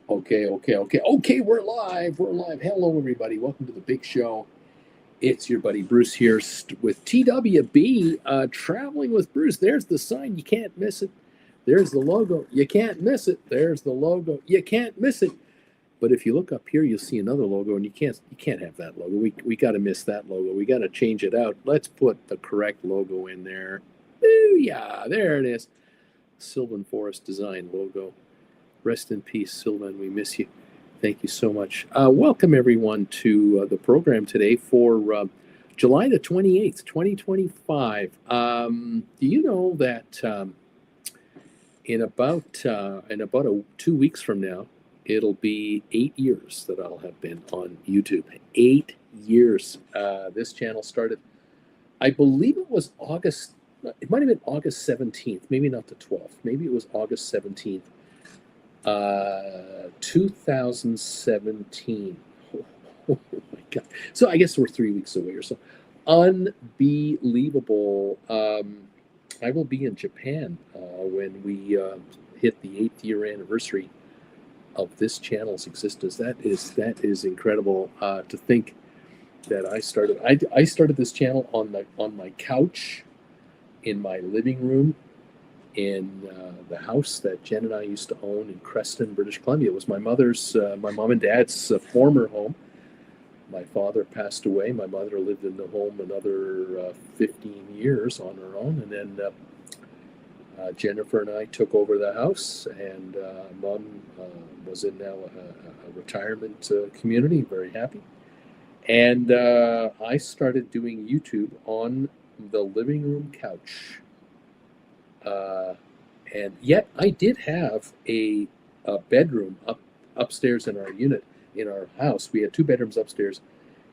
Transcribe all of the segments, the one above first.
Okay, we're live. We're live. Hello, everybody. Welcome to the big show. It's your buddy Bruce here with TWB, traveling with Bruce. There's the sign. You can't miss it. There's the logo. You can't miss it. There's the logo. You can't miss it. But if you look up here, you'll see another logo, and you can't have that logo. We got to miss that logo. We got to change it out. Let's put the correct logo in there. Ooh, yeah, there it is. Sylvan Forest Design logo. Rest in peace, Sylvan. We miss you. Thank you so much. Welcome, everyone, to the program today for July the 28th, 2025. Do you know that in about 2 weeks from now, it'll be 8 years that I'll have been on YouTube. 8 years. This channel started, I believe it was August. It might have been August 17th, maybe not the 12th. Maybe it was August 17th. 2017. Oh my God. So I guess we're 3 weeks away or so. Unbelievable. I will be in Japan when we hit the 8th year anniversary of this channel's existence. That is incredible to think that I started this channel on my couch in my living room in the house that Jen and I used to own in Creston, British Columbia. It was my mom and dad's former home. My father passed away. My mother lived in the home another 15 years on her own. And then Jennifer and I took over the house, and Mom was in now a retirement community, very happy. And I started doing YouTube on the living room couch. And yet I did have a bedroom upstairs in our unit in our house. We had 2 bedrooms upstairs,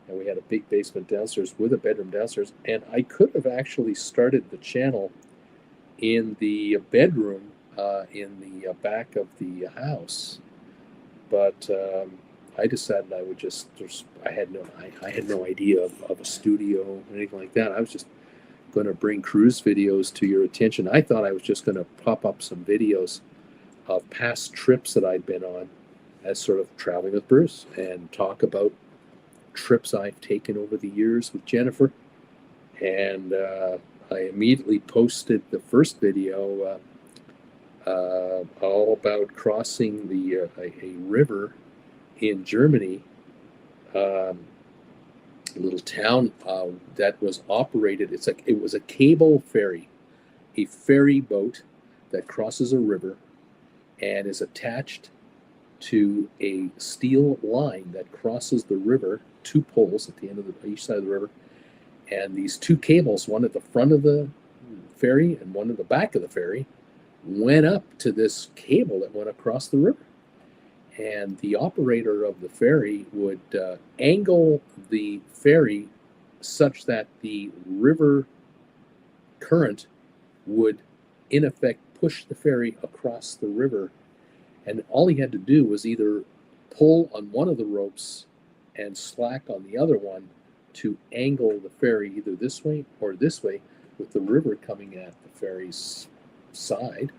and we had a big basement downstairs with a bedroom downstairs. And I could have actually started the channel in the bedroom in the back of the house, but I decided I would I had no idea of a studio or anything like that. I was just going to bring cruise videos to your attention. I thought I was just going to pop up some videos of past trips that I'd been on as sort of traveling with Bruce and talk about trips I've taken over the years with Jennifer. And I immediately posted the first video all about crossing a river in Germany, a little town that was operated. It was a cable ferry, a ferry boat that crosses a river and is attached to a steel line that crosses the river, 2 poles at the end of each side of the river, and these 2 cables, one at the front of the ferry and one at the back of the ferry, went up to this cable that went across the river. And the operator of the ferry would angle the ferry such that the river current would, in effect, push the ferry across the river. And all he had to do was either pull on one of the ropes and slack on the other one to angle the ferry either this way or this way, with the river coming at the ferry's side,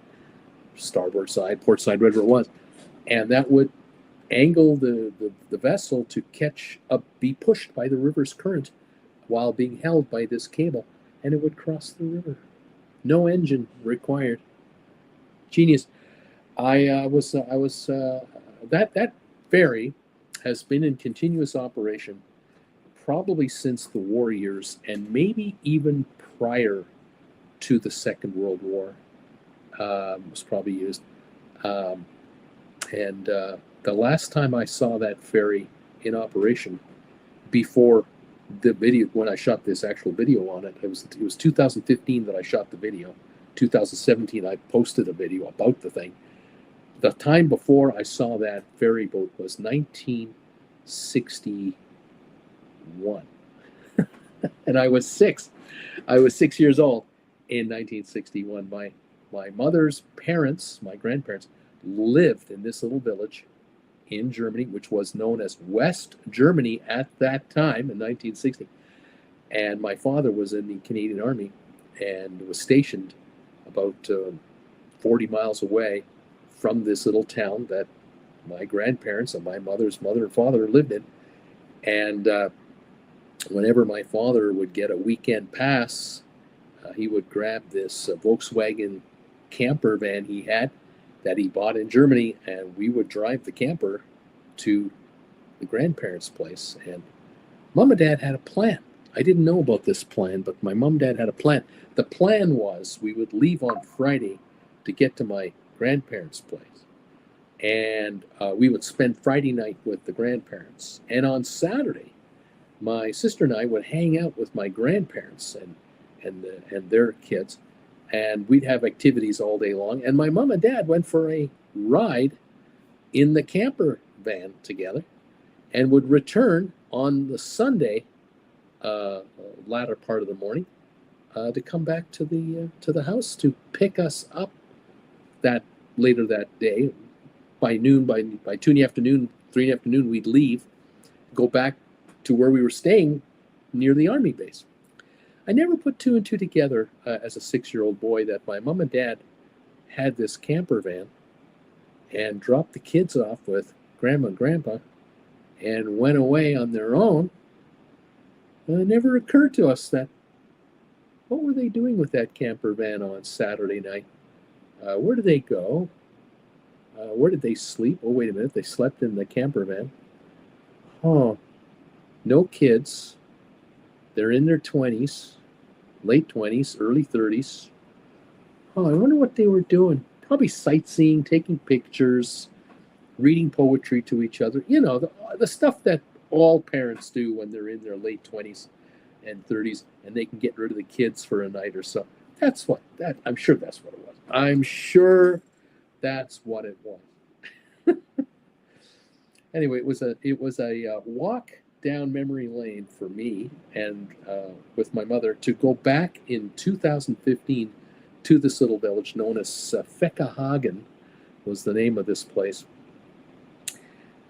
starboard side, port side, whatever it was. And that would angle the vessel to be pushed by the river's current while being held by this cable, and it would cross the river. No engine required. Genius. That ferry has been in continuous operation probably since the war years, and maybe even prior to the Second World War. Was probably used. The last time I saw that ferry in operation, before the video, when I shot this actual video on it, it was 2015 that I shot the video. 2017 I posted a video about the thing. The time before I saw that ferry boat was 1961. And I was 6. I was 6 years old in 1961. My mother's parents, my grandparents, lived in this little village in Germany, which was known as West Germany at that time in 1960. And my father was in the Canadian Army and was stationed about 40 miles away from this little town that my grandparents and my mother's mother and father lived in. And whenever my father would get a weekend pass, he would grab this Volkswagen camper van he had that he bought in Germany, and we would drive the camper to the grandparents' place. And mom and dad had a plan. I didn't know about this plan, but my mom and dad had a plan. The plan was we would leave on Friday to get to my grandparents' place. And we would spend Friday night with the grandparents. And on Saturday, my sister and I would hang out with my grandparents and their kids, and we'd have activities all day long. And my mom and dad went for a ride in the camper van together, and would return on the Sunday, latter part of the morning, to come back to the house to pick us up that later that day. By noon, by 2 in the afternoon, 3 in the afternoon, we'd leave, go back to where we were staying near the army base. I never put two and two together as a 6-year-old boy that my mom and dad had this camper van and dropped the kids off with grandma and grandpa and went away on their own. And it never occurred to us that, what were they doing with that camper van on Saturday night? Where did they go? Where did they sleep? Oh, wait a minute. They slept in the camper van. Huh. No kids. They're in their 20s, late 20s, early 30s. Oh, I wonder what they were doing. Probably sightseeing, taking pictures, reading poetry to each other. You know, the stuff that all parents do when they're in their late 20s and 30s, and they can get rid of the kids for a night or so. I'm sure that's what it was. I'm sure that's what it was. Anyway, it was a walk down memory lane for me and with my mother to go back in 2015 to this little village known as Feckahagen was the name of this place.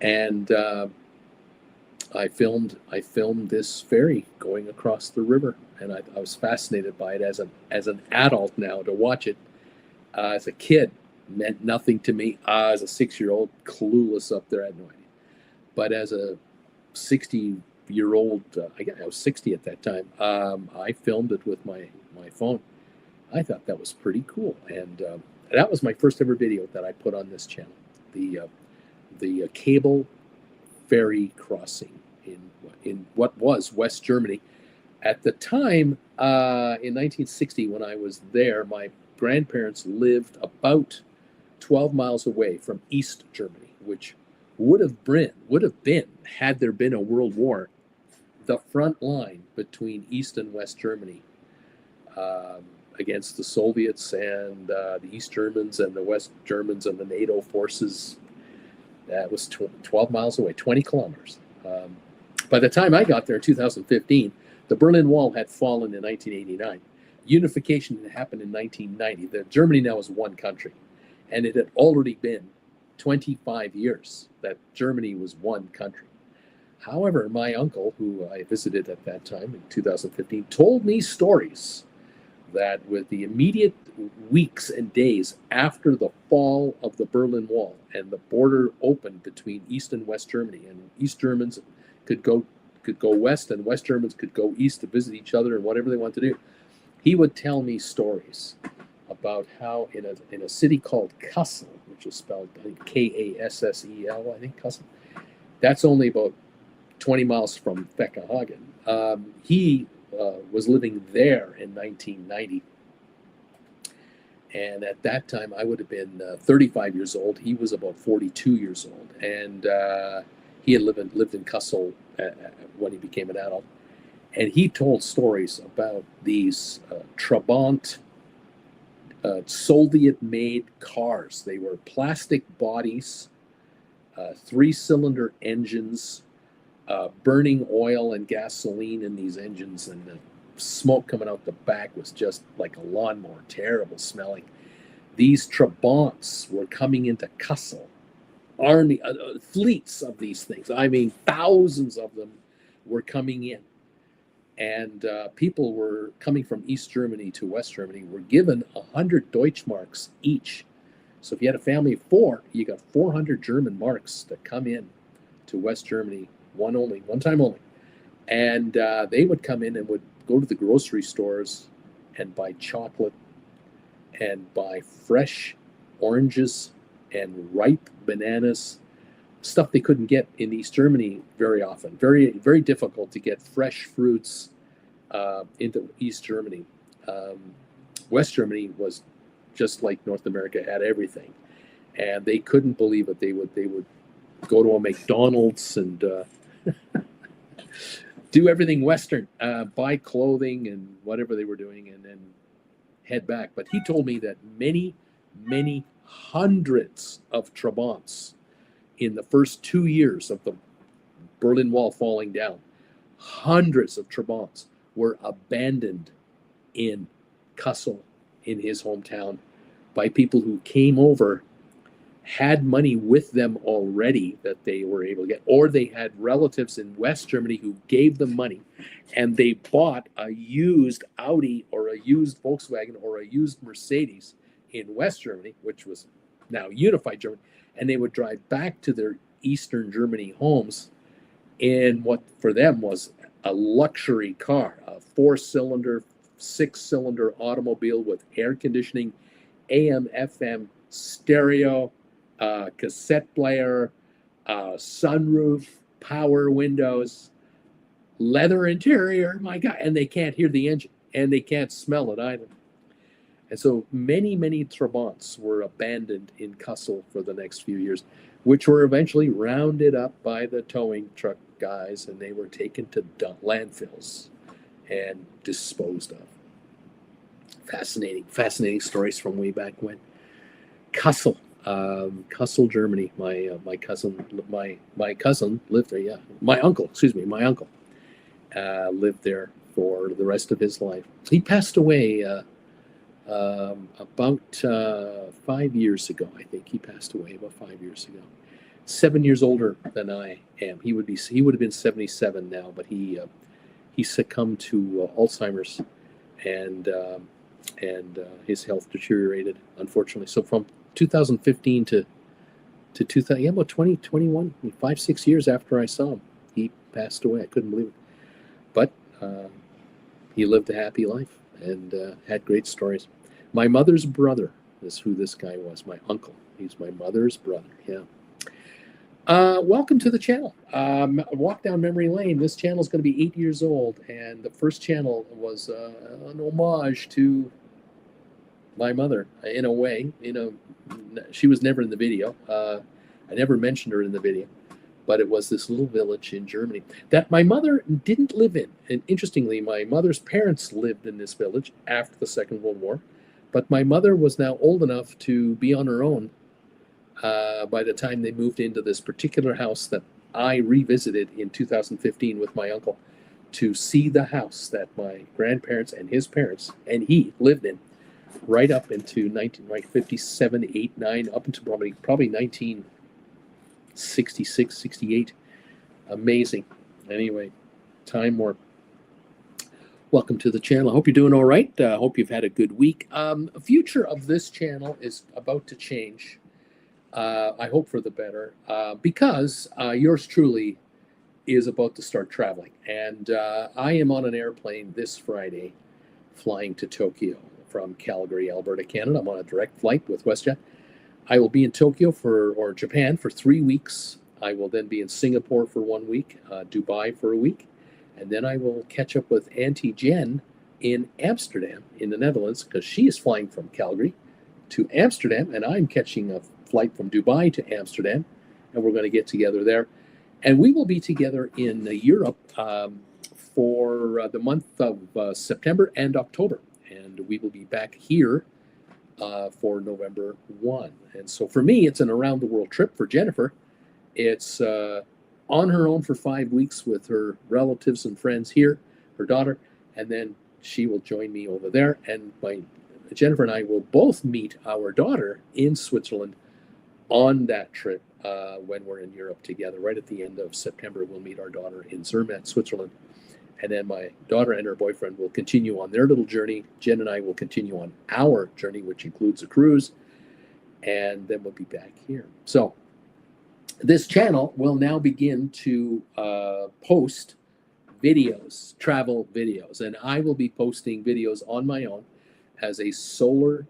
And I filmed this ferry going across the river, and I was fascinated by it as an adult now. To watch it as a kid meant nothing to me. As a 6-year-old, clueless up there, I had no idea. But as a 60-year-old, I was 60 at that time, I filmed it with my phone. I thought that was pretty cool, and that was my first ever video that I put on this channel. The cable ferry crossing in what was West Germany. At the time, in 1960, when I was there, my grandparents lived about 12 miles away from East Germany, which would have been, had there been a world war, the front line between East and West Germany against the Soviets and the East Germans and the West Germans and the NATO forces. That was 12 miles away, 20 kilometers. By the time I got there in 2015, the Berlin Wall had fallen in 1989. Unification had happened in 1990. Germany now is one country. And it had already been 25 years that Germany was one country. However, my uncle, who I visited at that time in 2015, told me stories that with the immediate weeks and days after the fall of the Berlin Wall and the border opened between East and West Germany, and East Germans could go west and West Germans could go east to visit each other and whatever they want to do, he would tell me stories about how in a city called Kassel, which is spelled, I think, Kassel, I think, Kassel. That's only about 20 miles from Feckahagen. He was living there in 1990. And at that time, I would have been 35 years old. He was about 42 years old. And he had lived in Kassel when he became an adult. And he told stories about these Trabant Soviet-made cars. They were plastic bodies, 3-cylinder engines, burning oil and gasoline in these engines, and the smoke coming out the back was just like a lawnmower, terrible smelling. These Trabants were coming into Kassel, army fleets of these things. I mean, thousands of them were coming in. And people were coming from East Germany to West Germany were given 100 Deutschmarks each So if you had a family of 4, you got 400 German marks to come in to West Germany, one time only. And they would come in and would go to the grocery stores and buy chocolate and buy fresh oranges and ripe bananas, stuff they couldn't get in East Germany very often. Very, very difficult to get fresh fruits into East Germany. West Germany was just like North America, had everything, and they couldn't believe it. They would go to a McDonald's and do everything Western, buy clothing and whatever they were doing, and then head back. But he told me that many, many hundreds of Trabants in the first 2 years of the Berlin Wall falling down, hundreds of Trabants were abandoned in Kassel, in his hometown, by people who came over, had money with them already that they were able to get, or they had relatives in West Germany who gave them money, and they bought a used Audi or a used Volkswagen or a used Mercedes in West Germany, which was now unified Germany, and they would drive back to their Eastern Germany homes in what for them was a luxury car, a 4-cylinder, 6-cylinder automobile with air conditioning, AM, FM, stereo, cassette player, sunroof, power windows, leather interior. My God, and they can't hear the engine, and they can't smell it either. And so many, many Trabants were abandoned in Kassel for the next few years, which were eventually rounded up by the towing truck guys, and they were taken to landfills and disposed of. Fascinating, fascinating stories from way back when. Kassel, Germany. My cousin lived there. Yeah, my uncle lived there for the rest of his life. He passed away about 5 years ago. I think he passed away about 5 years ago. 7 years older than I am. He would have been 77 now, but he succumbed to Alzheimer's, and his health deteriorated, unfortunately. So from 2015 to 2000, yeah, about 2021, 5-6 years after I saw him, he passed away. I couldn't believe it, but he lived a happy life and had great stories. My mother's brother is who this guy was. My uncle. He's my mother's brother. Yeah. Welcome to the channel. Walk down memory lane. This channel is going to be 8 years old, and the first channel was an homage to my mother in a way. She was never in the video. I never mentioned her in the video, but it was this little village in Germany that my mother didn't live in. And interestingly, my mother's parents lived in this village after the Second World War, but my mother was now old enough to be on her own by the time they moved into this particular house that I revisited in 2015 with my uncle to see the house that my grandparents and his parents and he lived in right up into 1957, 8, 9, up into probably 1966, 68. Amazing. Anyway, time warp. Welcome to the channel. I hope you're doing all right. Hope you've had a good week. The future of this channel is about to change. I hope for the better, because yours truly is about to start traveling. And I am on an airplane this Friday flying to Tokyo from Calgary, Alberta, Canada. I'm on a direct flight with WestJet. I will be in Tokyo or Japan for 3 weeks. I will then be in Singapore for 1 week, Dubai for a week, and then I will catch up with Auntie Jen in Amsterdam in the Netherlands, because she is flying from Calgary to Amsterdam, and I'm catching a flight from Dubai to Amsterdam, and we're going to get together there. And we will be together in Europe for the month of September and October, and we will be back here for November 1. And so for me, it's an around-the-world trip. For Jennifer, it's on her own for 5 weeks with her relatives and friends here, her daughter, and then she will join me over there. And Jennifer and I will both meet our daughter in Switzerland on that trip when we're in Europe together. Right at the end of September, we'll meet our daughter in Zermatt, Switzerland. And then my daughter and her boyfriend will continue on their little journey. Jen and I will continue on our journey, which includes a cruise. and then we'll be back here. So this channel will now begin to post videos, travel videos, and I will be posting videos on my own as a solo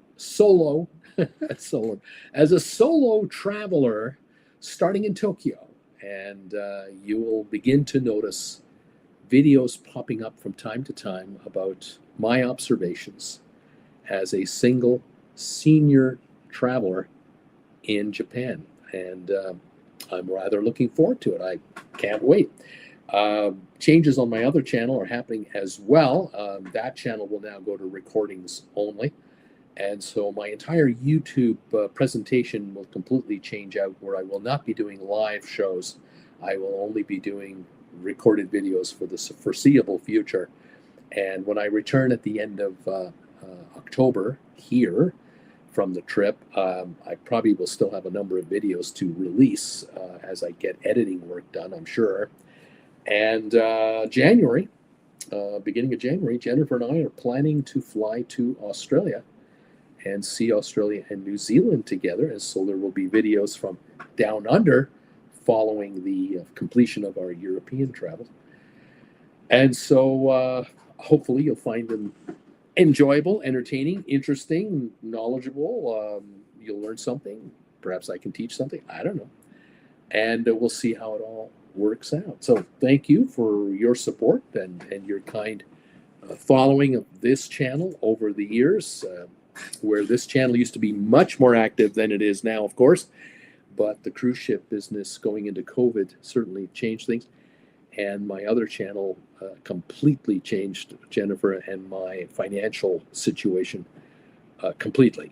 as a solo traveler starting in Tokyo, and you will begin to notice videos popping up from time to time about my observations as a single senior traveler in Japan, and I'm rather looking forward to it. I can't wait. Changes on my other channel are happening as well. That channel will now go to recordings only. And so my entire YouTube presentation will completely change out, where I will not be doing live shows. I will only be doing recorded videos for the foreseeable future. And when I return at the end of October here from the trip, I probably will still have a number of videos to release as I get editing work done, I'm sure. And January, beginning of January, Jennifer and I are planning to fly to Australia and see Australia and New Zealand together. And so there will be videos from down under following the completion of our European travel. And so hopefully you'll find them enjoyable, entertaining, interesting, knowledgeable. You'll learn something. Perhaps I can teach something. I don't know. And we'll see how it all works out. So thank you for your support and your kind following of this channel over the years, where this channel used to be much more active than it is now, of course. But the cruise ship business going into COVID certainly changed things. And my other channel completely changed Jennifer and my financial situation completely.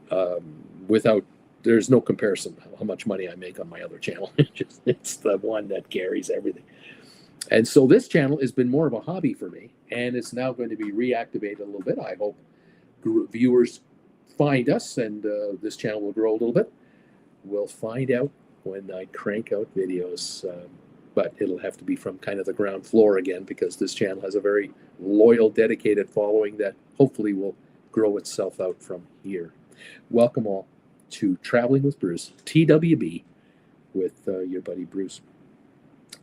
There's no comparison how much money I make on my other channel. It's the one that carries everything. And so this channel has been more of a hobby for me, and it's now going to be reactivated a little bit. I hope viewers find us, and this channel will grow a little bit. We'll find out when I crank out videos, but it'll have to be from kind of the ground floor again, because this channel has a very loyal, dedicated following that hopefully will grow itself out from here. Welcome all to Traveling with Bruce, TWB, with your buddy Bruce.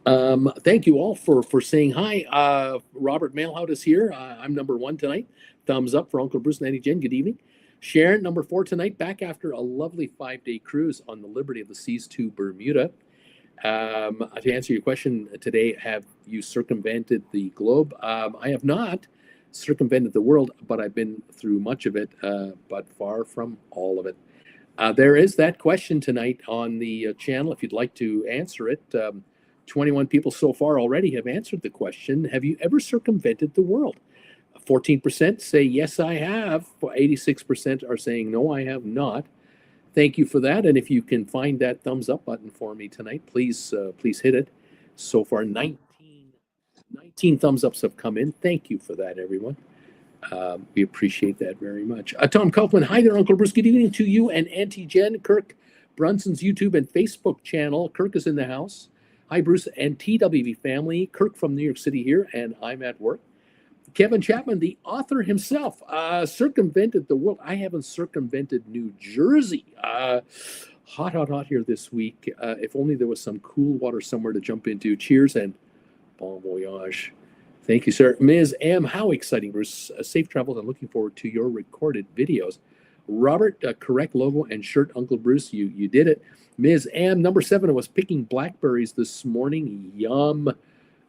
Thank you all for saying hi. Robert Mailhout is here. I'm number 1 tonight. Thumbs up for Uncle Bruce and Auntie Jen. Good evening. Sharon, number 4 tonight, back after a lovely 5-day cruise on the Liberty of the Seas to Bermuda. To answer your question today, have you circumvented the globe? I have not circumvented the world, but I've been through much of it, but far from all of it. There is that question tonight on the channel if you'd like to answer it. 21 people so far already have answered the question. Have you ever circumvented the world? 14% say, yes, I have. 86% are saying, no, I have not. Thank you for that. And if you can find that thumbs up button for me tonight, please hit it. So far, 19 thumbs ups have come in. Thank you for that, everyone. We appreciate that very much. Tom Kaufman, hi there, Uncle Bruce. Good evening to you and Auntie Jen. Kirk Brunson's YouTube and Facebook channel. Kirk is in the house. Hi, Bruce and TWB family. Kirk from New York City here, and I'm at work. Kevin Chapman, the author himself, circumvented the world. I haven't circumvented New Jersey. Hot here this week. If only there was some cool water somewhere to jump into. Cheers and bon voyage. Thank you, sir. Ms. M, how exciting, Bruce. Safe travels. I'm looking forward to your recorded videos. Robert, correct logo and shirt, Uncle Bruce. You did it. Ms. M, number 7, I was picking blackberries this morning. Yum.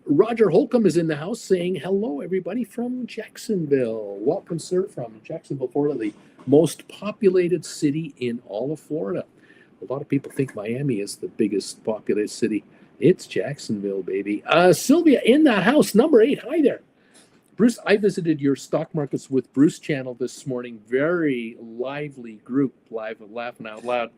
Roger Holcomb is in the house saying, hello, everybody from Jacksonville. Welcome, sir, from Jacksonville, Florida, the most populated city in all of Florida. A lot of people think Miami is the biggest populated city. It's Jacksonville, baby. Sylvia in the house, number 8. Hi there. Bruce, I visited your Stock Markets with Bruce channel this morning. Very lively group, laughing out loud.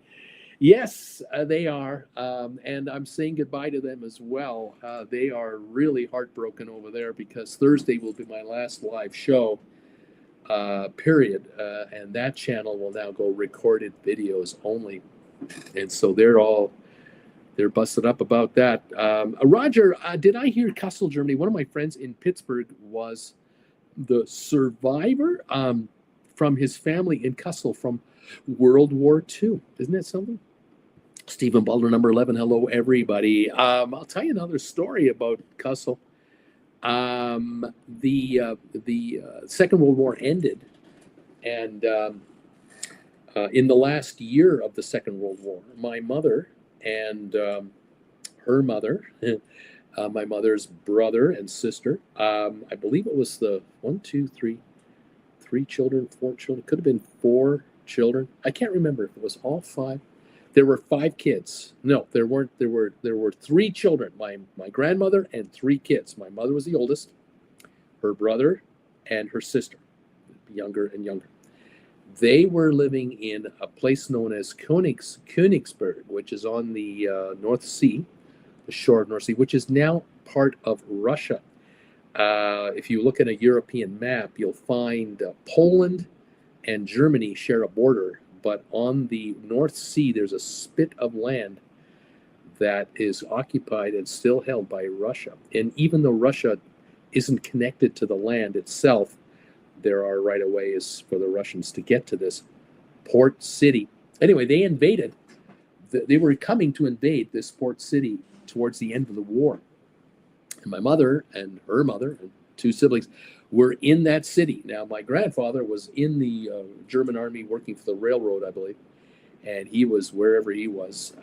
Yes, they are. And I'm saying goodbye to them as well. They are really heartbroken over there because Thursday will be my last live show, period. And that channel will now go recorded videos only. And so they're busted up about that. Roger, did I hear Kassel, Germany? One of my friends in Pittsburgh was the survivor from his family in Kassel from World War II. Isn't that something? Stephen Butler, number 11. Hello, everybody. I'll tell you another story about Cussel. The Second World War ended, and in the last year of the Second World War, my mother and her mother, my mother's brother and sister, I believe it was the one, two, three children, four children, could have been four children. I can't remember if it was all five. There were five kids. No, there weren't. There were three children. My grandmother and three kids. My mother was the oldest, her brother, and her sister, younger and younger. They were living in a place known as Königsberg, which is on the North Sea, the shore of North Sea, which is now part of Russia. If you look at a European map, you'll find Poland and Germany share a border, but on the North Sea, there's a spit of land that is occupied and still held by Russia. And even though Russia isn't connected to the land itself, there are right of ways for the Russians to get to this port city. Anyway, they invaded. They were coming to invade this port city towards the end of the war. And my mother and her mother and two siblings were in that city. Now, my grandfather was in the German army working for the railroad, I believe, and he was wherever he was.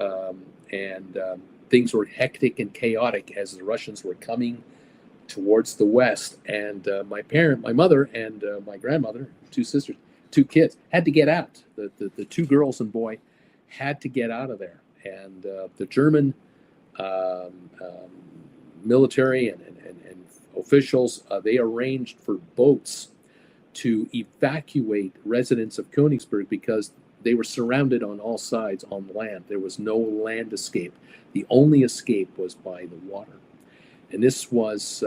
Things were hectic and chaotic as the Russians were coming towards the west. And my mother and my grandmother, two sisters, two kids, had to get out. The two girls and boy had to get out of there. And the German military and officials, they arranged for boats to evacuate residents of Königsberg because they were surrounded on all sides on land. There was no land escape. The only escape was by the water. And this was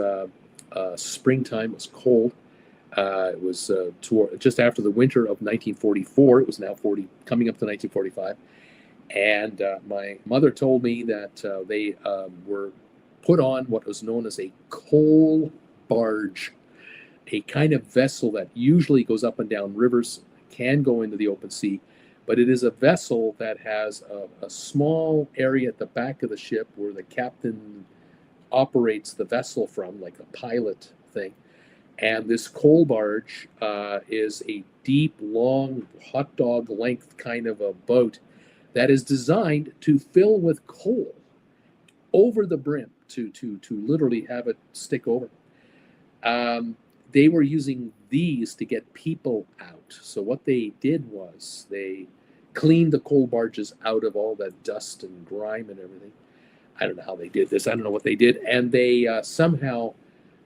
springtime. It was cold. It was just after the winter of 1944. It was now coming up to 1945. And my mother told me that they were put on what was known as a coal barge, a kind of vessel that usually goes up and down rivers, can go into the open sea, but it is a vessel that has a small area at the back of the ship where the captain operates the vessel from, like a pilot thing. And this coal barge is a deep, long, hot dog length kind of a boat that is designed to fill with coal over the brim to literally have it stick over. They were using these to get people out. So what they did was they cleaned the coal barges out of all that dust and grime and everything. I don't know how they did this. I don't know what they did. And they somehow,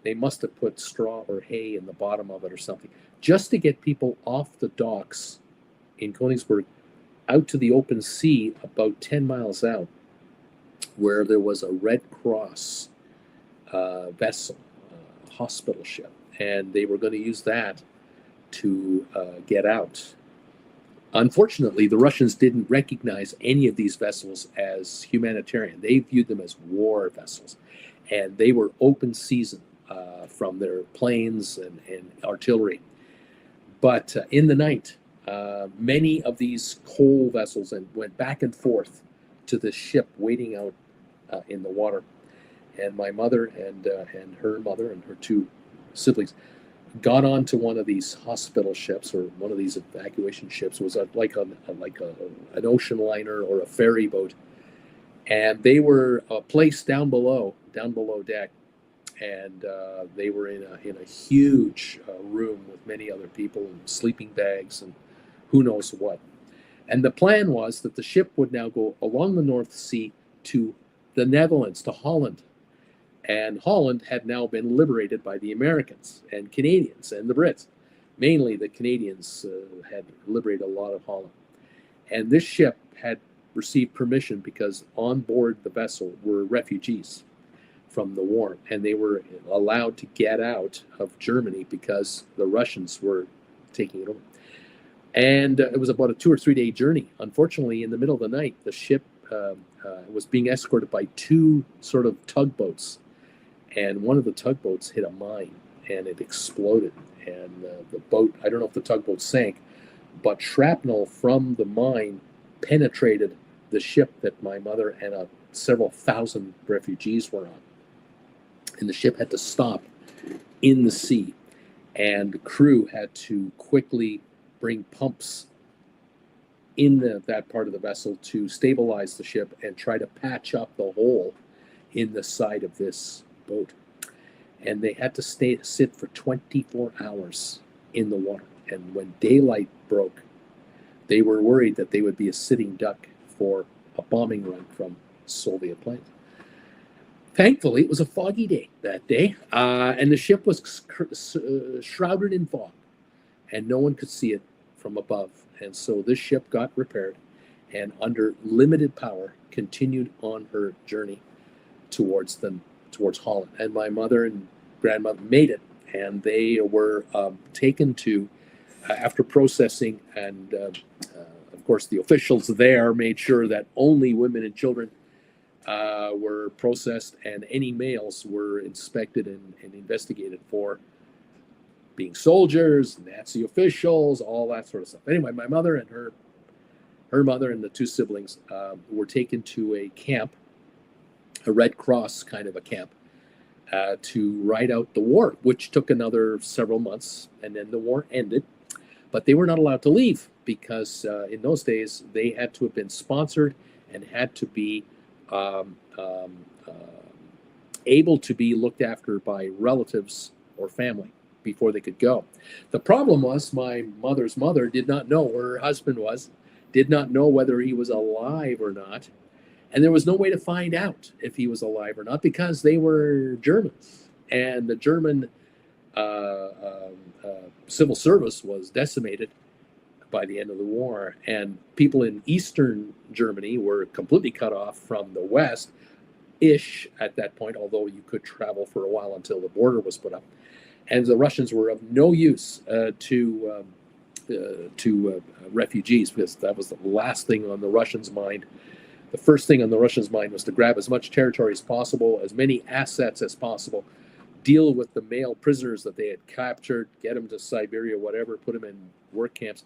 they must have put straw or hay in the bottom of it or something, just to get people off the docks in Königsberg out to the open sea about 10 miles out, where there was a Red Cross vessel, hospital ship, and they were going to use that to get out. Unfortunately, the Russians didn't recognize any of these vessels as humanitarian. They viewed them as war vessels, and they were open season from their planes and artillery. But in the night, many of these coal vessels went back and forth to the ship waiting out in the water. And my mother and her mother and her two siblings got onto one of these hospital ships or one of these evacuation ships. It was like an ocean liner or a ferry boat, and they were placed down below deck, and they were in a huge room with many other people and sleeping bags and who knows what. And the plan was that the ship would now go along the North Sea to the Netherlands, to Holland. And Holland had now been liberated by the Americans and Canadians and the Brits. Mainly the Canadians had liberated a lot of Holland. And this ship had received permission because on board the vessel were refugees from the war. And they were allowed to get out of Germany because the Russians were taking it over. And it was about a 2 or 3 day journey. Unfortunately, in the middle of the night, the ship was being escorted by two sort of tugboats. And one of the tugboats hit a mine and it exploded. And the boat, I don't know if the tugboat sank, but shrapnel from the mine penetrated the ship that my mother and several thousand refugees were on. And the ship had to stop in the sea, and the crew had to quickly bring pumps in that part of the vessel to stabilize the ship and try to patch up the hole in the side of this boat. And they had to sit for 24 hours in the water. And when daylight broke, they were worried that they would be a sitting duck for a bombing run from Soviet planes. Thankfully, it was a foggy day that day, and the ship was shrouded in fog, and no one could see it from above. And so this ship got repaired, and under limited power, continued on her journey towards Holland. And my mother and grandmother made it, and they were taken to, after processing, and of course the officials there made sure that only women and children were processed, and any males were inspected and investigated for being soldiers, Nazi officials, all that sort of stuff. Anyway, my mother and her mother and the two siblings were taken to a camp, a Red Cross kind of a camp, to ride out the war, which took another several months, and then the war ended. But they were not allowed to leave because in those days they had to have been sponsored and had to be able to be looked after by relatives or family before they could go. The problem was my mother's mother did not know where her husband was, did not know whether he was alive or not, and there was no way to find out if he was alive or not because they were Germans, and the German civil service was decimated by the end of the war, and people in Eastern Germany were completely cut off from the West-ish at that point, although you could travel for a while until the border was put up. And the Russians were of no use to refugees, because that was the last thing on the Russians' mind. The first thing on the Russians' mind was to grab as much territory as possible, as many assets as possible, deal with the male prisoners that they had captured, get them to Siberia, whatever, put them in work camps,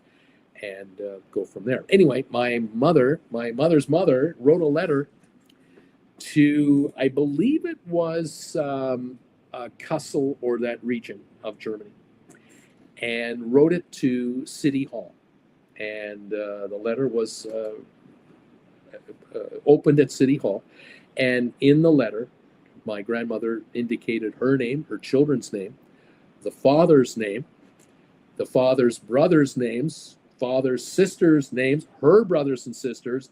and go from there. Anyway, my mother's mother wrote a letter to, I believe it was Kassel or that region of Germany, and wrote it to City Hall. And the letter was opened at City Hall. And in the letter, my grandmother indicated her name, her children's name, the father's name, the father's brothers' names, father's sisters' names, her brothers and sisters,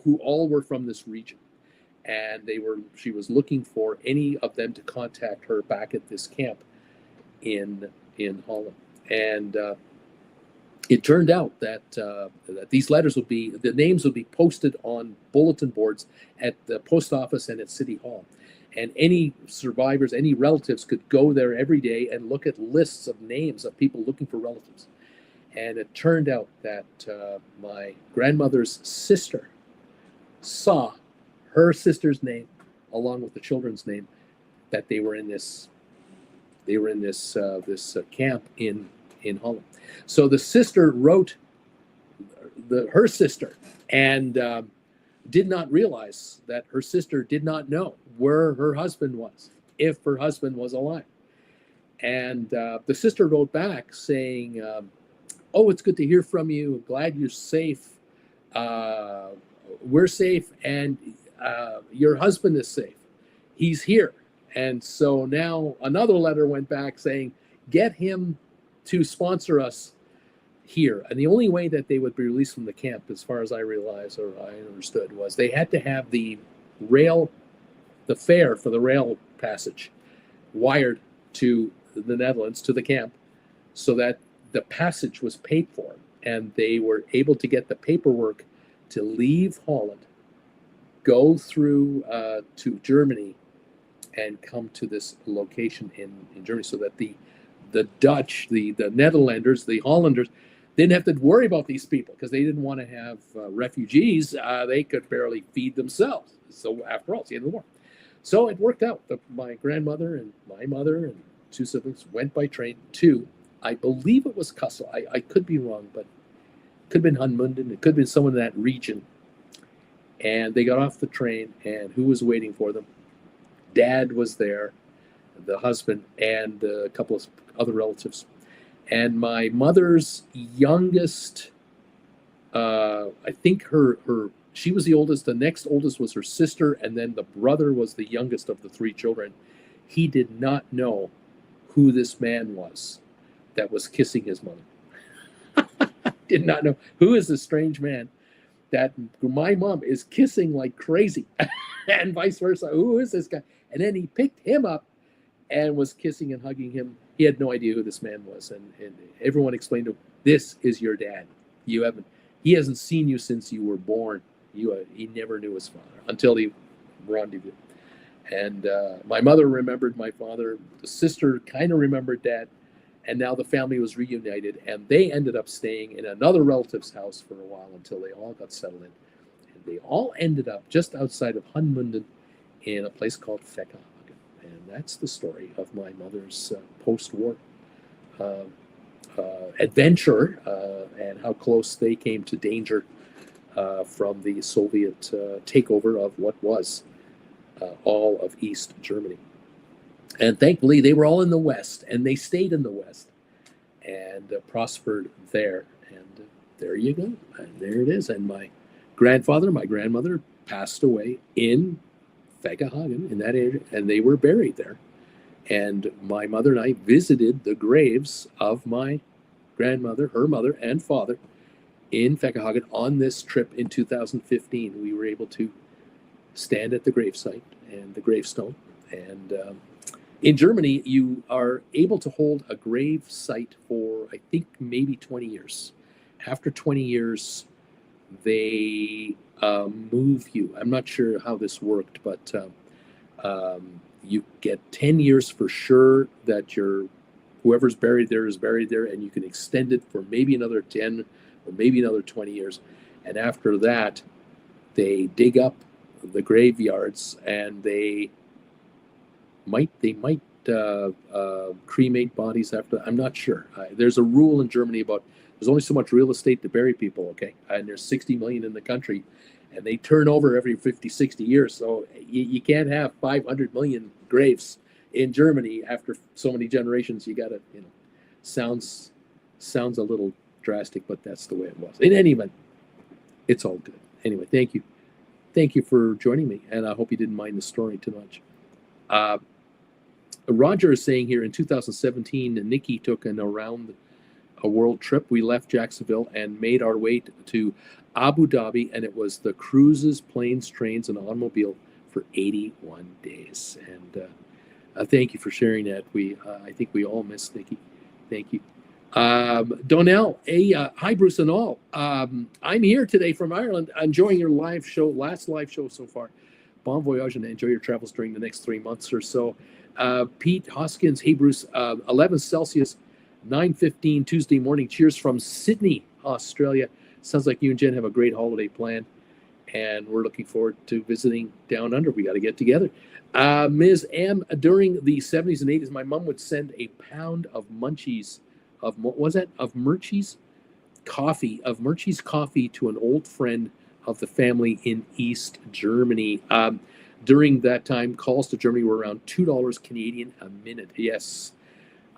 who all were from this region. And she was looking for any of them to contact her back at this camp in Holland. And it turned out that these letters the names would be posted on bulletin boards at the post office and at City Hall. And any survivors, any relatives could go there every day and look at lists of names of people looking for relatives. And it turned out that my grandmother's sister saw her sister's name along with the children's name, that they were in this camp in Holland. So the sister wrote her sister, and did not realize that her sister did not know where her husband was, if her husband was alive. And the sister wrote back saying, "Oh, it's good to hear from you. Glad you're safe. We're safe, and your husband is safe. He's here." And so now another letter went back saying, "Get him to sponsor us here." And the only way that they would be released from the camp, as far as I realized or I understood, was they had to have the fare for the rail passage wired to the Netherlands, to the camp, so that the passage was paid for. And they were able to get the paperwork to leave Holland, go through to Germany, and come to this location in Germany, so that the Dutch, the Netherlanders, the Hollanders didn't have to worry about these people, because they didn't want to have refugees. They could barely feed themselves. So after all, it's the end of the war. So it worked out. My grandmother and my mother and two siblings went by train to, I believe it was Kassel. I could be wrong, but Could have been Hunmunden. It could have been someone in that region. And they got off the train, and who was waiting for them? Dad was there, the husband, and a couple of other relatives. And my mother's youngest, I think she was the oldest. The next oldest was her sister, and then the brother was the youngest of the three children. He did not know who this man was that was kissing his mother. Did not know who is this strange man that my mom is kissing like crazy, and vice versa. Who is this guy? And then he picked him up and was kissing and hugging him. He had no idea who this man was, and everyone explained to him, "This is your dad. He hasn't seen you since you were born. He never knew his father until he rendezvoused." And my mother remembered my father. The sister kind of remembered Dad. And now the family was reunited, and they ended up staying in another relative's house for a while until they all got settled in. And they all ended up just outside of Hunmunden in a place called Fekkehagen. And that's the story of my mother's post-war adventure and how close they came to danger from the Soviet takeover of what was all of East Germany. And thankfully, they were all in the West, and they stayed in the West and prospered there. And there you go. And there it is. And my grandmother passed away in Fekkehagen, in that area, and they were buried there. And my mother and I visited the graves of my grandmother, her mother, and father in Fekkehagen on this trip in 2015. We were able to stand at the gravesite and the gravestone. And in Germany, you are able to hold a grave site for, I think, maybe 20 years. After 20 years, they move you. I'm not sure how this worked, but you get 10 years for sure that whoever's buried there is buried there, and you can extend it for maybe another 10 or maybe another 20 years. And after that, they dig up the graveyards, and they might cremate bodies after. I'm not sure. There's a rule in Germany about there's only so much real estate to bury people, okay? And there's 60 million in the country, and they turn over every 50, 60 years. So you can't have 500 million graves in Germany after so many generations. You got to, sounds a little drastic, but that's the way it was. In any event, it's all good. Anyway, thank you. Thank you for joining me, and I hope you didn't mind the story too much. Roger is saying here in 2017, Nikki took an around a world trip. We left Jacksonville and made our way to Abu Dhabi, and it was the cruises, planes, trains, and automobile for 81 days. And thank you for sharing that. I think we all miss Nikki. Thank you. Donnell, hi Bruce and all. I'm here today from Ireland, enjoying your last live show so far. Bon voyage, and enjoy your travels during the next 3 months or so. Pete Hoskins, hey Bruce, 11 Celsius, 9:15 Tuesday morning. Cheers from Sydney, Australia. Sounds like you and Jen have a great holiday planned, and we're looking forward to visiting down under. We got to get together. Ms. M, during the 70s and 80s, my mom would send a pound of Munchies, of Murchie's coffee to an old friend of the family in East Germany. During that time, calls to Germany were around $2 Canadian a minute. Yes,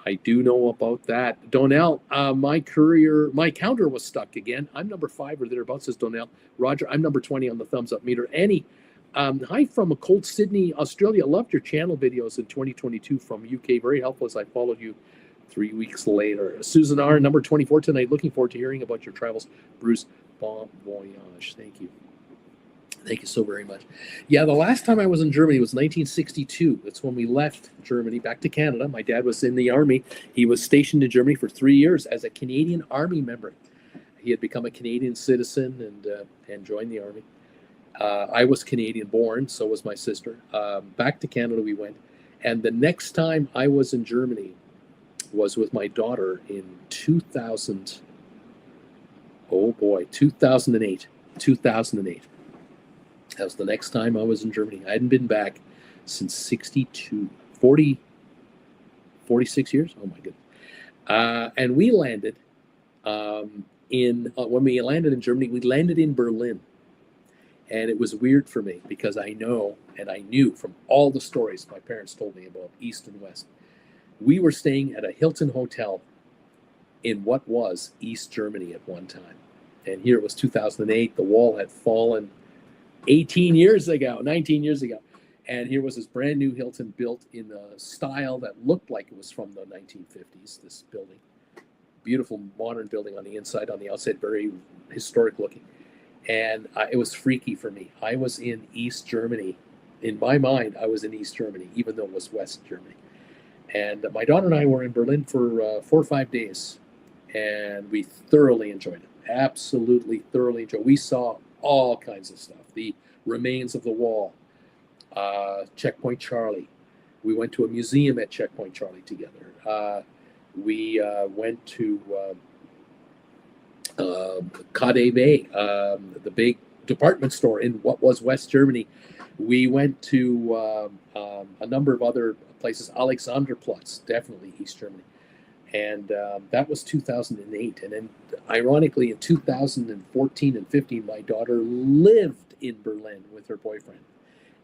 I do know about that. Donnell, my counter was stuck again. I'm number 5 or thereabouts, says Donnell. Roger, I'm number 20 on the thumbs up meter. Annie, hi from a cold Sydney, Australia. Loved your channel videos in 2022 from UK. Very helpful as I followed you 3 weeks later. Susan R, number 24 tonight. Looking forward to hearing about your travels. Bruce, bon voyage. Thank you. Thank you so very much. Yeah, the last time I was in Germany was 1962. That's when we left Germany back to Canada. My dad was in the Army. He was stationed in Germany for 3 years as a Canadian Army member. He had become a Canadian citizen and joined the Army. I was Canadian born, so was my sister. Back to Canada we went. And the next time I was in Germany was with my daughter in 2000. Oh boy, 2008. 2008. That was the next time I was in Germany. I hadn't been back since 62, 46 years. Oh my goodness. And we landed in when we landed in Germany, we landed in Berlin. And it was weird for me because I know and I knew from all the stories my parents told me about East and West. We were staying at a Hilton hotel in what was East Germany at one time. And here it was 2008. The wall had fallen 18 years ago, 19 years ago. And here was this brand new Hilton built in a style that looked like it was from the 1950s, this building. Beautiful modern building on the inside, on the outside, very historic looking. And it was freaky for me. I was in East Germany. In my mind, I was in East Germany, even though it was West Germany. And my daughter and I were in Berlin for 4 or 5 days, and we thoroughly enjoyed it. Absolutely thoroughly enjoyed it. We saw all kinds of stuff. The remains of the wall, Checkpoint Charlie. We went to a museum at Checkpoint Charlie together. We went to KaDeWe, the big department store in what was West Germany. We went to a number of other places, Alexanderplatz, definitely East Germany. And that was 2008. And then, ironically, in 2014 and 15, my daughter lived in Berlin with her boyfriend.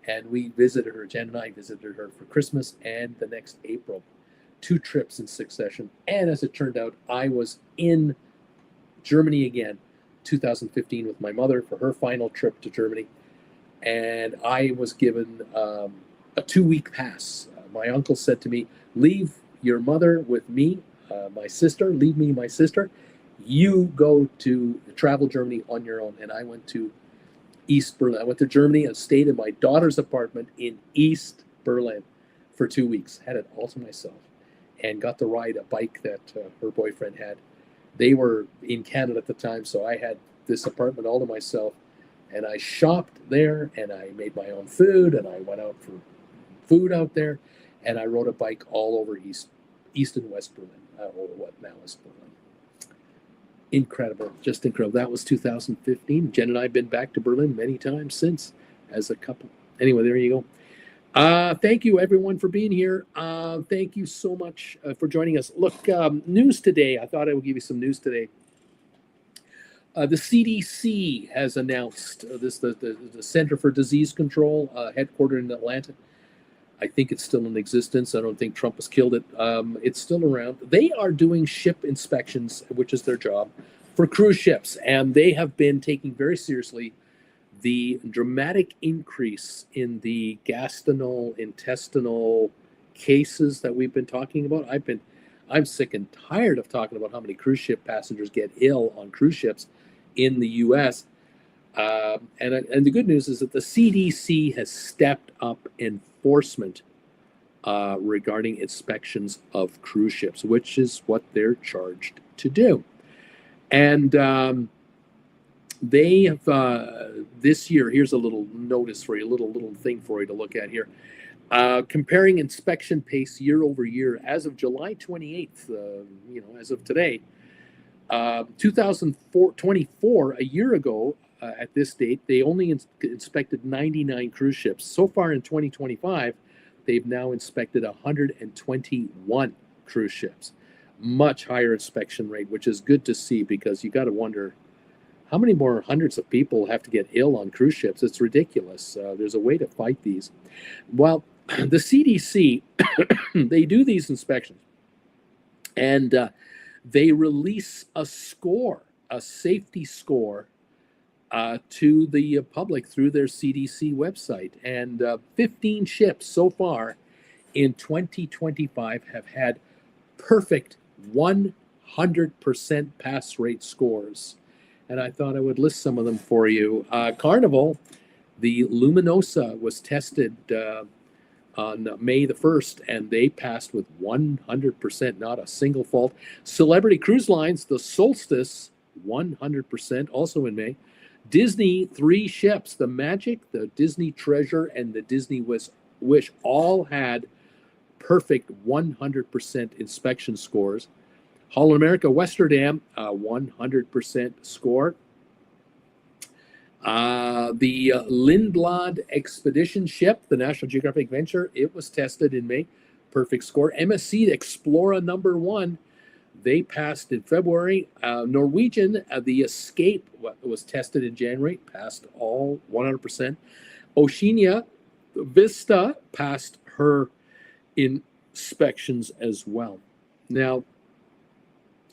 And we visited her, Jen and I visited her for Christmas and the next April. 2 trips in succession. And as it turned out, I was in Germany again, 2015, with my mother for her final trip to Germany. And I was given a 2-week pass. My uncle said to me, leave your mother with me, my sister, leave me my sister. You go to travel Germany on your own. And I went to East Berlin. I went to Germany and stayed in my daughter's apartment in East Berlin for 2 weeks. Had it all to myself and got to ride a bike that her boyfriend had. They were in Canada at the time, so I had this apartment all to myself. And I shopped there, and I made my own food, and I went out for food out there, and I rode a bike all over East and West Berlin, or what now is Berlin. Incredible, just incredible. That was 2015. Jen and I have been back to Berlin many times since as a couple. Anyway, there you go. Thank you, everyone, for being here. Thank you so much for joining us. Look, news today. I thought I would give you some news today. The CDC has announced the Center for Disease Control, headquartered in Atlanta. I think it's still in existence. I don't think Trump has killed it. It's still around. They are doing ship inspections, which is their job, for cruise ships. And they have been taking very seriously the dramatic increase in the gastrointestinal cases that we've been talking about. I'm sick and tired of talking about how many cruise ship passengers get ill on cruise ships in the U.S. And the good news is that the CDC has stepped up enforcement regarding inspections of cruise ships, which is what they're charged to do. And they have this year. Here's a little notice for you, a little thing for you to look at here. Comparing inspection pace year over year as of July 28th, as of today, 2024, a year ago at this date, they only inspected 99 cruise ships. So far in 2025, they've now inspected 121 cruise ships. Much higher inspection rate, which is good to see, because you got to wonder how many more hundreds of people have to get ill on cruise ships. It's ridiculous. There's a way to fight these. Well, the CDC, they do these inspections, and they release a score, a safety score, to the public through their CDC website. And 15 ships so far in 2025 have had perfect 100% pass rate scores. And I thought I would list some of them for you. Carnival, the Luminosa, was tested on May the 1st, and they passed with 100%, not a single fault. Celebrity Cruise Lines, the Solstice, 100%, also in May. Disney, 3 ships, the Magic, the Disney Treasure, and the Disney Wish, all had perfect 100% inspection scores. Holland America Westerdam, 100% score. The Lindblad Expedition ship, the National Geographic Venture, it was tested in May. Perfect score. MSC Explora #1, They passed in February. Norwegian, the Escape was tested in January, passed all 100%. Oceania Vista passed her inspections as well. Now,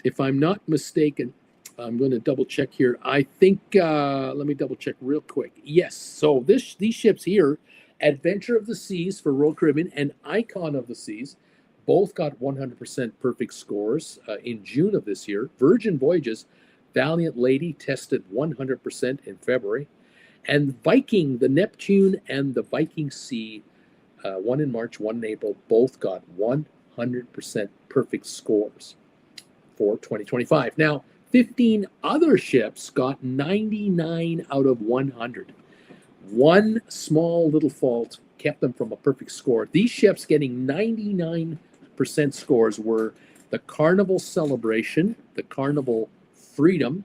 if I'm not mistaken, I'm going to double check here. I think, let me double check real quick. Yes, so these ships here, Adventure of the Seas for Royal Caribbean and Icon of the Seas, both got 100% perfect scores in June of this year. Virgin Voyages, Valiant Lady tested 100% in February. And Viking, the Neptune and the Viking Sea, one in March, one in April, both got 100% perfect scores for 2025. Now, 15 other ships got 99 out of 100. One small little fault kept them from a perfect score. These ships getting 99% scores were the Carnival Celebration, the Carnival Freedom,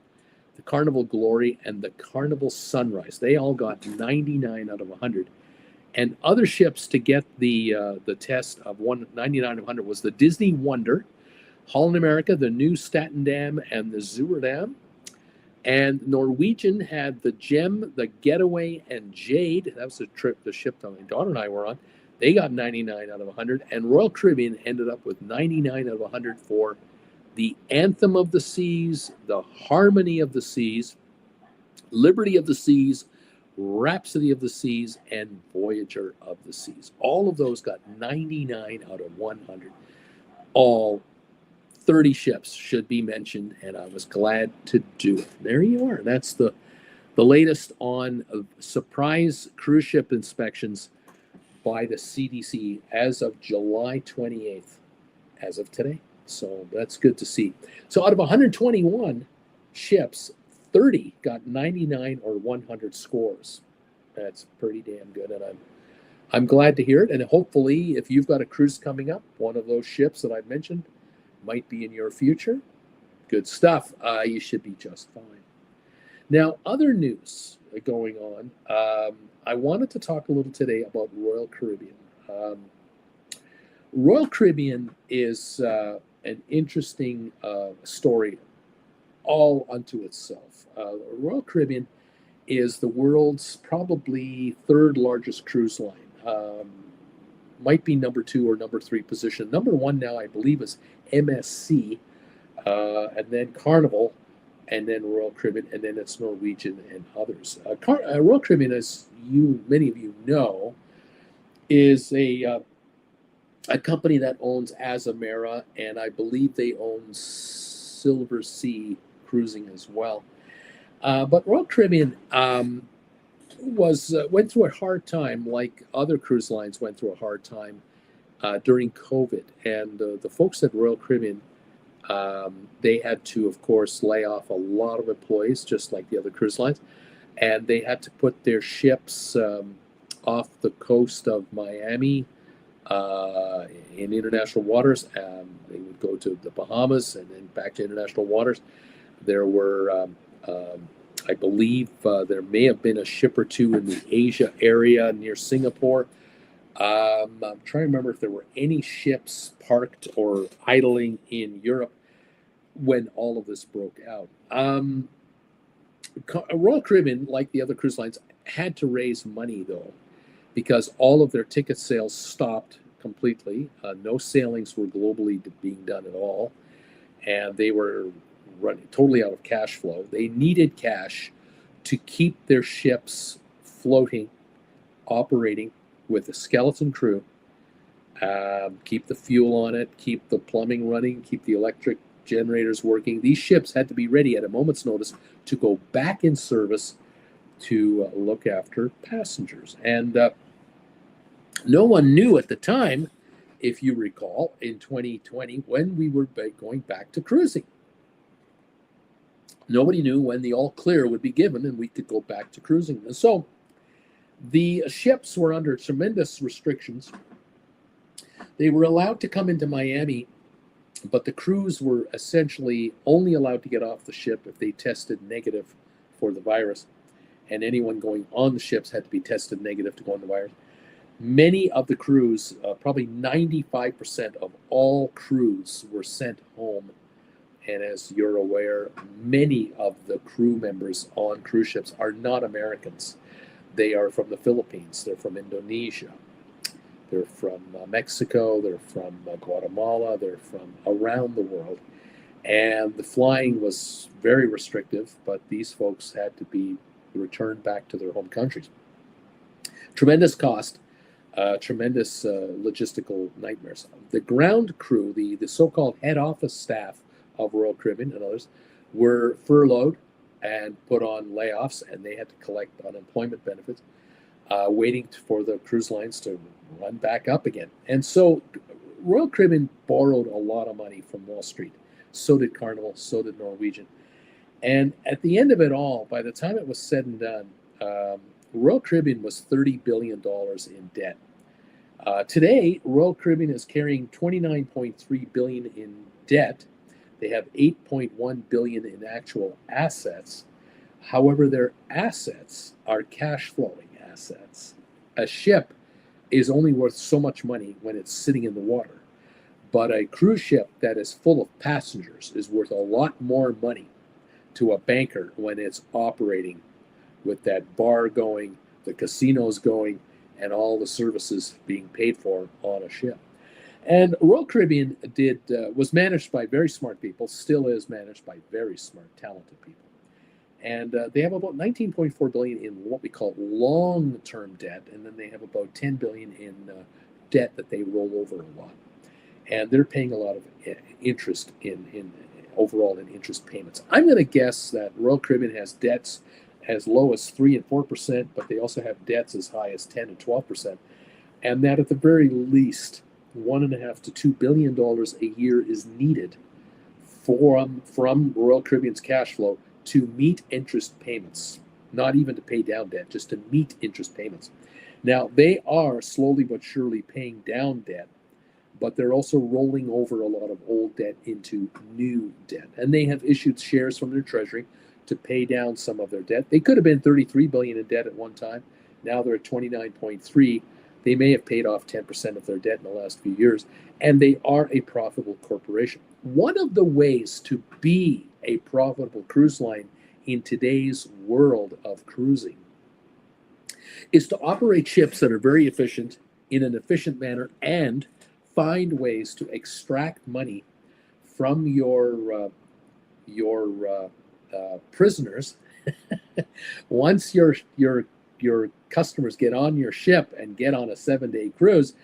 the Carnival Glory, and the Carnival Sunrise. They all got 99 out of 100. And other ships to get the test of 99 of 100 was the Disney Wonder, Holland America, the New Statendam, and the Zuurdam. And Norwegian had the Gem, the Getaway, and Jade. That was the ship that my daughter and I were on. They got 99 out of 100. And Royal Caribbean ended up with 99 out of 100 for the Anthem of the Seas, the Harmony of the Seas, Liberty of the Seas, Rhapsody of the Seas, and Voyager of the Seas. All of those got 99 out of 100. All 30 ships should be mentioned, and I was glad to do it. There you are. That's the latest on surprise cruise ship inspections by the CDC as of July 28th, as of today. So that's good to see. So out of 121 ships, 30 got 99 or 100 scores. That's pretty damn good, and I'm glad to hear it. And hopefully, if you've got a cruise coming up, one of those ships that I've mentioned might be in your future. Good stuff. You should be just fine. Now, other news going on. I wanted to talk a little today about Royal Caribbean. Royal Caribbean is an interesting story all unto itself. Royal Caribbean is the world's probably third largest cruise line. Might be number 2 or number 3 position. Number 1 now, I believe, is MSC, and then Carnival, and then Royal Caribbean, and then it's Norwegian and others. Royal Caribbean, as many of you know, is a company that owns Azamara, and I believe they own Silver Sea Cruising as well. But Royal Caribbean went through a hard time, like other cruise lines went through a hard time during COVID. And the folks at Royal Caribbean, they had to, of course, lay off a lot of employees, just like the other cruise lines. And they had to put their ships off the coast of Miami in international waters. They would go to the Bahamas and then back to international waters. There were I believe there may have been a ship or two in the Asia area near Singapore. I'm trying to remember if there were any ships parked or idling in Europe when all of this broke out. Royal Caribbean, like the other cruise lines, had to raise money, though, because all of their ticket sales stopped completely. No sailings were globally being done at all, and they were running totally out of cash flow. They needed cash to keep their ships floating, operating with a skeleton crew, keep the fuel on it, keep the plumbing running, keep the electric generators working. These ships had to be ready at a moment's notice to go back in service to look after passengers. And no one knew at the time, if you recall, in 2020, when we were going back to cruising. Nobody knew when the all clear would be given and we could go back to cruising. And so the ships were under tremendous restrictions. They were allowed to come into Miami, but the crews were essentially only allowed to get off the ship if they tested negative for the virus. And anyone going on the ships had to be tested negative to go on the virus. Many of the crews, probably 95% of all crews, were sent home And as you're aware, many of the crew members on cruise ships are not Americans. They are from the Philippines, they're from Indonesia, they're from Mexico, they're from Guatemala, they're from around the world. And the flying was very restrictive, but these folks had to be returned back to their home countries. Tremendous cost, tremendous logistical nightmares. The ground crew, the so-called head office staff of Royal Caribbean and others, were furloughed and put on layoffs, and they had to collect unemployment benefits, waiting for the cruise lines to run back up again. And so Royal Caribbean borrowed a lot of money from Wall Street. So did Carnival, so did Norwegian. And at the end of it all, by the time it was said and done, Royal Caribbean was $30 billion in debt. Today, Royal Caribbean is carrying $29.3 billion in debt. They have $8.1 billion in actual assets. However, their assets are cash flowing assets. A ship is only worth so much money when it's sitting in the water. But a cruise ship that is full of passengers is worth a lot more money to a banker when it's operating, with that bar going, the casinos going, and all the services being paid for on a ship. And Royal Caribbean was managed by very smart people, still is managed by very smart, talented people. And they have about 19.4 billion in what we call long-term debt, and then they have about 10 billion in debt that they roll over a lot. And they're paying a lot of interest in overall in interest payments. I'm going to guess that Royal Caribbean has debts as low as 3 and 4%, but they also have debts as high as 10 and 12%, and that at the very least, $1.5 to $2 billion a year is needed from Royal Caribbean's cash flow to meet interest payments, not even to pay down debt, just to meet interest payments. Now, they are slowly but surely paying down debt, but they're also rolling over a lot of old debt into new debt. And they have issued shares from their treasury to pay down some of their debt. They could have been 33 billion in debt at one time. Now they're at 29.3. They may have paid off 10% of their debt in the last few years, and they are a profitable corporation. One of the ways to be a profitable cruise line in today's world of cruising is to operate ships that are very efficient in an efficient manner and find ways to extract money from your prisoners. Once your customers get on your ship and get on a 7-day cruise,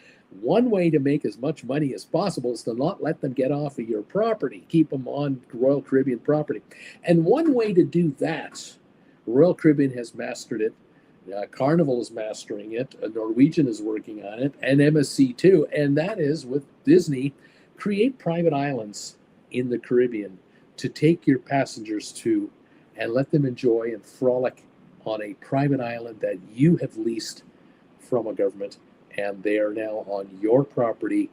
one way to make as much money as possible is to not let them get off of your property. Keep them on Royal Caribbean property. And one way to do that, Royal Caribbean has mastered it. Carnival is mastering it. Norwegian is working on it, and MSC too. And that is with Disney, create private islands in the Caribbean to take your passengers to and let them enjoy and frolic on a private island that you have leased from a government, and they are now on your property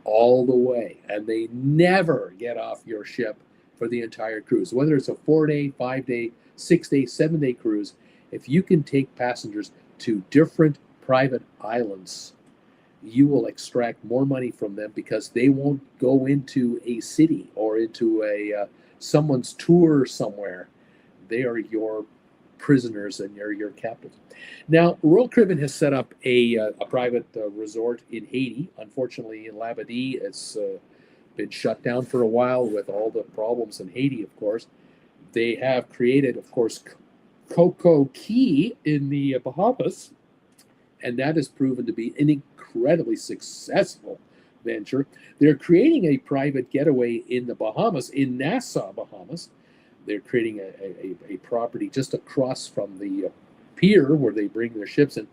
all the way, and they never get off your ship for the entire cruise. Whether it's a 4-day, 5-day, 6-day, 7-day cruise, if you can take passengers to different private islands, you will extract more money from them because they won't go into a city or into a someone's tour somewhere. They are your prisoners and you're your captives. Now, Royal Caribbean has set up a private resort in Haiti. Unfortunately, in Labadee, it's been shut down for a while with all the problems in Haiti, of course. They have created, of course, Coco Key in the Bahamas, and that has proven to be an incredibly successful venture. They're creating a private getaway in the Bahamas, in Nassau, Bahamas. They're creating a property just across from the pier where they bring their ships in.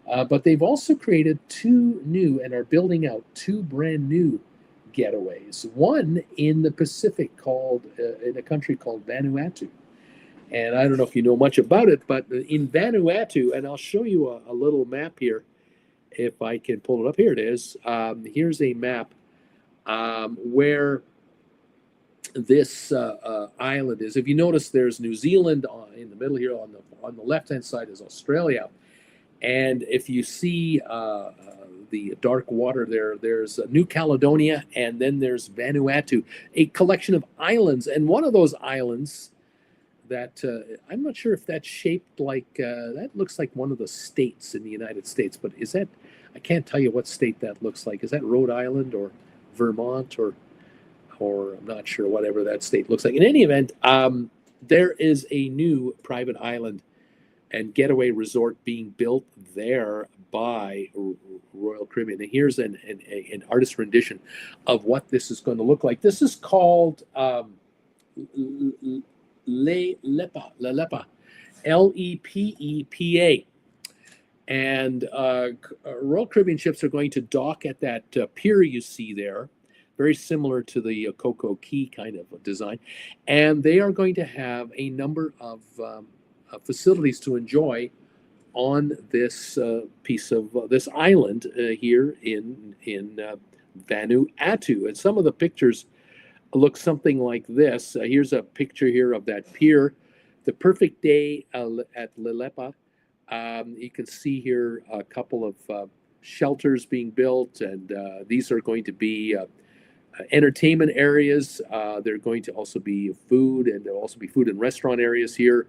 But they've also created two new and are building out two brand new getaways. One in the Pacific in a country called Vanuatu. And I don't know if you know much about it, but in Vanuatu, and I'll show you a little map here, if I can pull it up. Here it is. Here's a map where this island is. If you notice, there's New Zealand in the middle here. On the left-hand side is Australia. And if you see the dark water there, there's New Caledonia, and then there's Vanuatu, a collection of islands. And one of those islands that I'm not sure if that's shaped like that looks like one of the states in the United States, but is that, I can't tell you what state that looks like. Is that Rhode Island or Vermont or I'm not sure, whatever that state looks like. In any event, there is a new private island and getaway resort being built there by Royal Caribbean. And here's an artist rendition of what this is going to look like. This is called Lepa, Lepepa. And Royal Caribbean ships are going to dock at that pier you see there, very similar to the Coco Key kind of design. And they are going to have a number of facilities to enjoy on this piece of this island here in Vanuatu. And some of the pictures look something like this. Here's a picture here of that pier. The perfect day at Lepa. You can see here a couple of shelters being built, and these are going to be entertainment areas. There are going to also be food, and there'll also be food and restaurant areas here.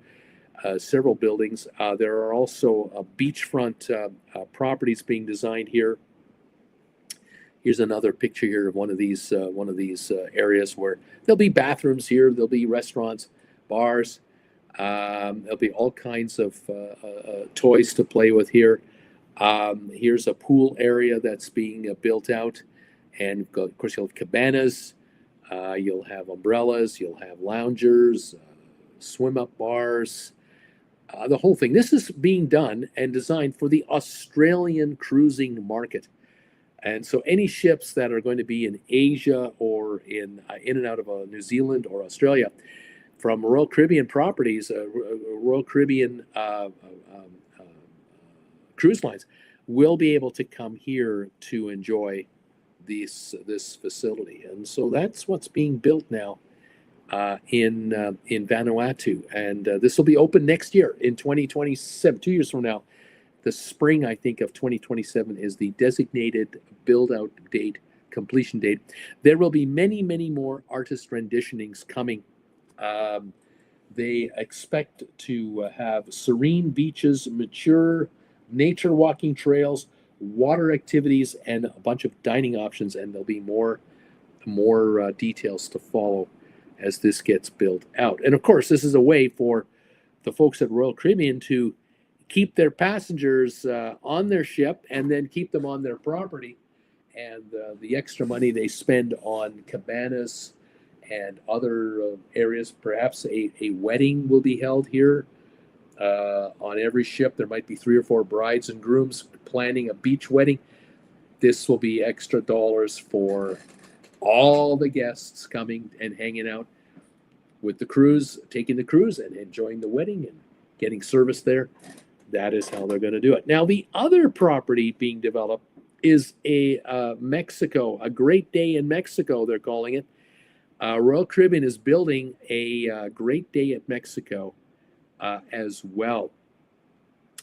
Several buildings. There are also beachfront properties being designed here. Here's another picture here of one of these areas where there'll be bathrooms here. There'll be restaurants, bars. There'll be all kinds of toys to play with here. Here's a pool area that's being built out, and of course you'll have cabanas. You'll have umbrellas. You'll have loungers, swim-up bars. The whole thing. This is being done and designed for the Australian cruising market. And so any ships that are going to be in Asia or in and out of New Zealand or Australia from Royal Caribbean properties, Royal Caribbean cruise lines will be able to come here to enjoy this facility. And so that's what's being built now in Vanuatu, and this will be open next year in 2027, 2 years from now. The spring, I think, of 2027 is the designated build-out date, completion date. There will be many, many more artist renditionings coming. They expect to have serene beaches, mature nature walking trails, water activities, and a bunch of dining options, and there'll be more details to follow as this gets built out. And of course, this is a way for the folks at Royal Caribbean to keep their passengers on their ship and then keep them on their property. And the extra money they spend on cabanas and other areas, perhaps a wedding will be held here. On every ship, there might be 3 or 4 brides and grooms planning a beach wedding. This will be extra dollars for all the guests coming and hanging out with the cruise, taking the cruise and enjoying the wedding and getting service there. That is how they're going to do it. Now, the other property being developed is a Mexico, a great day in Mexico, they're calling it. Royal Caribbean is building a great day at Mexico as well.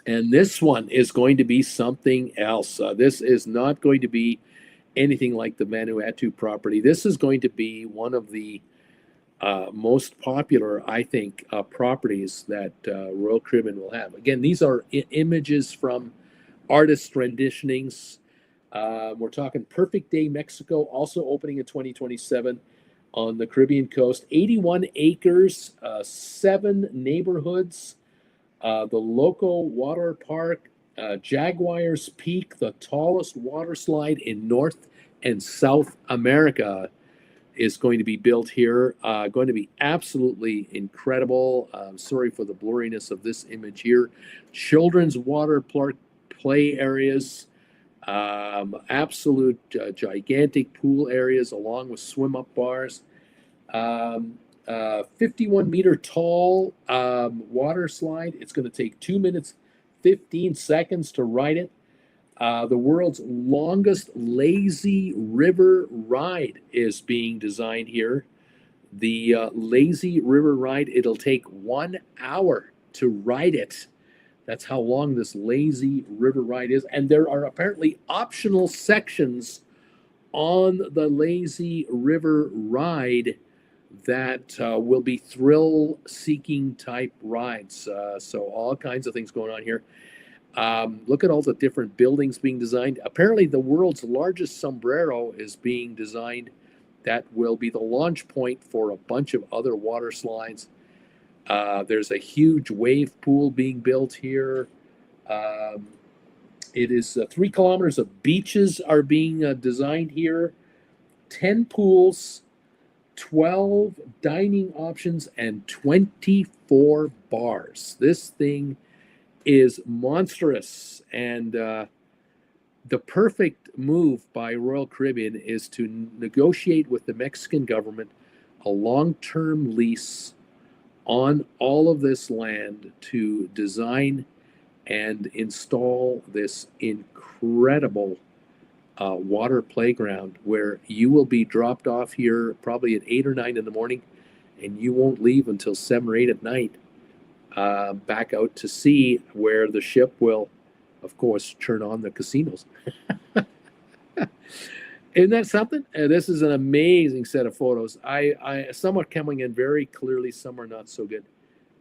And this one is going to be something else. This is not going to be anything like the Vanuatu property. This is going to be one of the most popular, I think, properties that Royal Caribbean will have. Again, these are images from artist renditionings. We're talking Perfect Day Mexico, also opening in 2027 on the Caribbean coast. 81 acres, 7 neighborhoods, the Loco Water Park, Jaguars Peak, the tallest water slide in North and South America, is going to be built here. Going to be absolutely incredible. Sorry for the blurriness of this image here. Children's water park play areas, absolute gigantic pool areas along with swim-up bars. 51-meter tall water slide. It's going to take 2 minutes, 15 seconds to ride it. The world's longest lazy river ride is being designed here. The lazy river ride, it'll take 1 hour to ride it. That's how long this lazy river ride is. And there are apparently optional sections on the lazy river ride that will be thrill seeking type rides. So, all kinds of things going on here. Look at all the different buildings being designed. Apparently, the world's largest sombrero is being designed. That will be the launch point for a bunch of other water slides. There's a huge wave pool being built here. Um, it is 3 kilometers of beaches are being designed here, 10 pools, 12 dining options, and 24 bars. This thing is monstrous. And the perfect move by Royal Caribbean is to negotiate with the Mexican government a long term lease on all of this land to design and install this incredible water playground where you will be dropped off here probably at 8 or 9 in the morning, and you won't leave until 7 or 8 at night, back out to sea, where the ship will, of course, turn on the casinos. Isn't that something? This is an amazing set of photos. Some are coming in very clearly, some are not so good.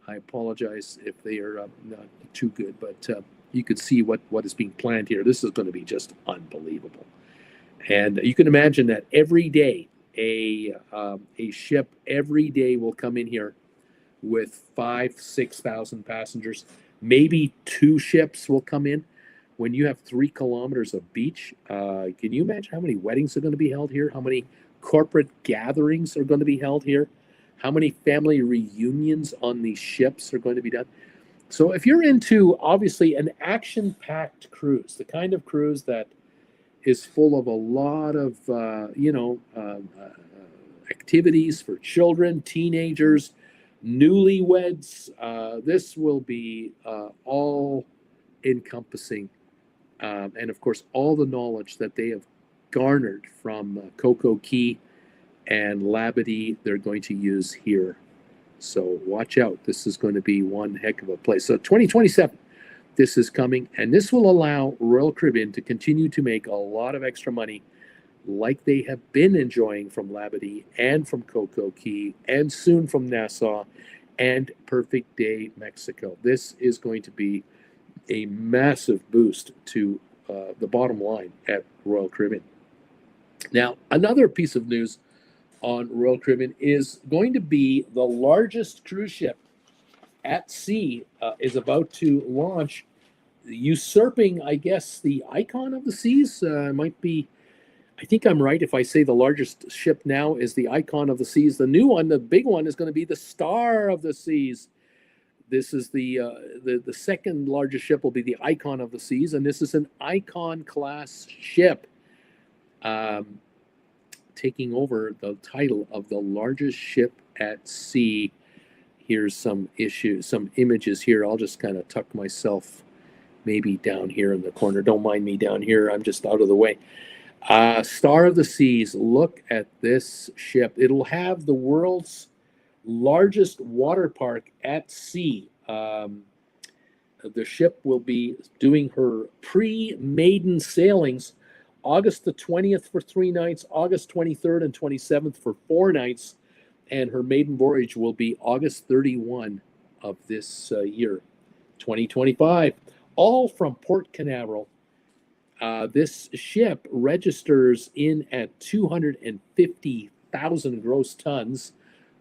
I apologize if they are not too good, but you could see what is being planned here. This is going to be just unbelievable. And you can imagine that every day, a ship every day will come in here with 5,000-6,000 passengers. Maybe 2 ships will come in. When you have 3 kilometers of beach, can you imagine how many weddings are going to be held here? How many corporate gatherings are going to be held here? How many family reunions on these ships are going to be done? So if you're into, obviously, an action-packed cruise, the kind of cruise that is full of a lot of, activities for children, teenagers, newlyweds, this will be all encompassing. And of course, all the knowledge that they have garnered from Coco Key and Labadee, they're going to use here. So watch out. This is going to be one heck of a place. So 2027, this is coming, and this will allow Royal Caribbean to continue to make a lot of extra money like they have been enjoying from Labadee and from Coco Key and soon from Nassau and Perfect Day, Mexico. This is going to be a massive boost to the bottom line at Royal Caribbean. Now, another piece of news on Royal Caribbean is going to be the largest cruise ship at sea is about to launch, usurping, I guess, the Icon of the Seas. Might be, I think I'm right if I say the largest ship now is the Icon of the Seas. The new one, the big one, is going to be the Star of the Seas. This is the second largest ship will be the Icon of the Seas, and this is an Icon class ship, taking over the title of the largest ship at sea. Here's some images here. I'll just kind of tuck myself maybe down here in the corner. Don't mind me down here. I'm just out of the way. Star of the Seas. Look at this ship. It'll have the world's largest water park at sea. The ship will be doing her pre-maiden sailings August the 20th for 3 nights, August 23rd and 27th for 4 nights, and her maiden voyage will be August 31 of this year, 2025, all from Port Canaveral. This ship registers in at 250,000 gross tons,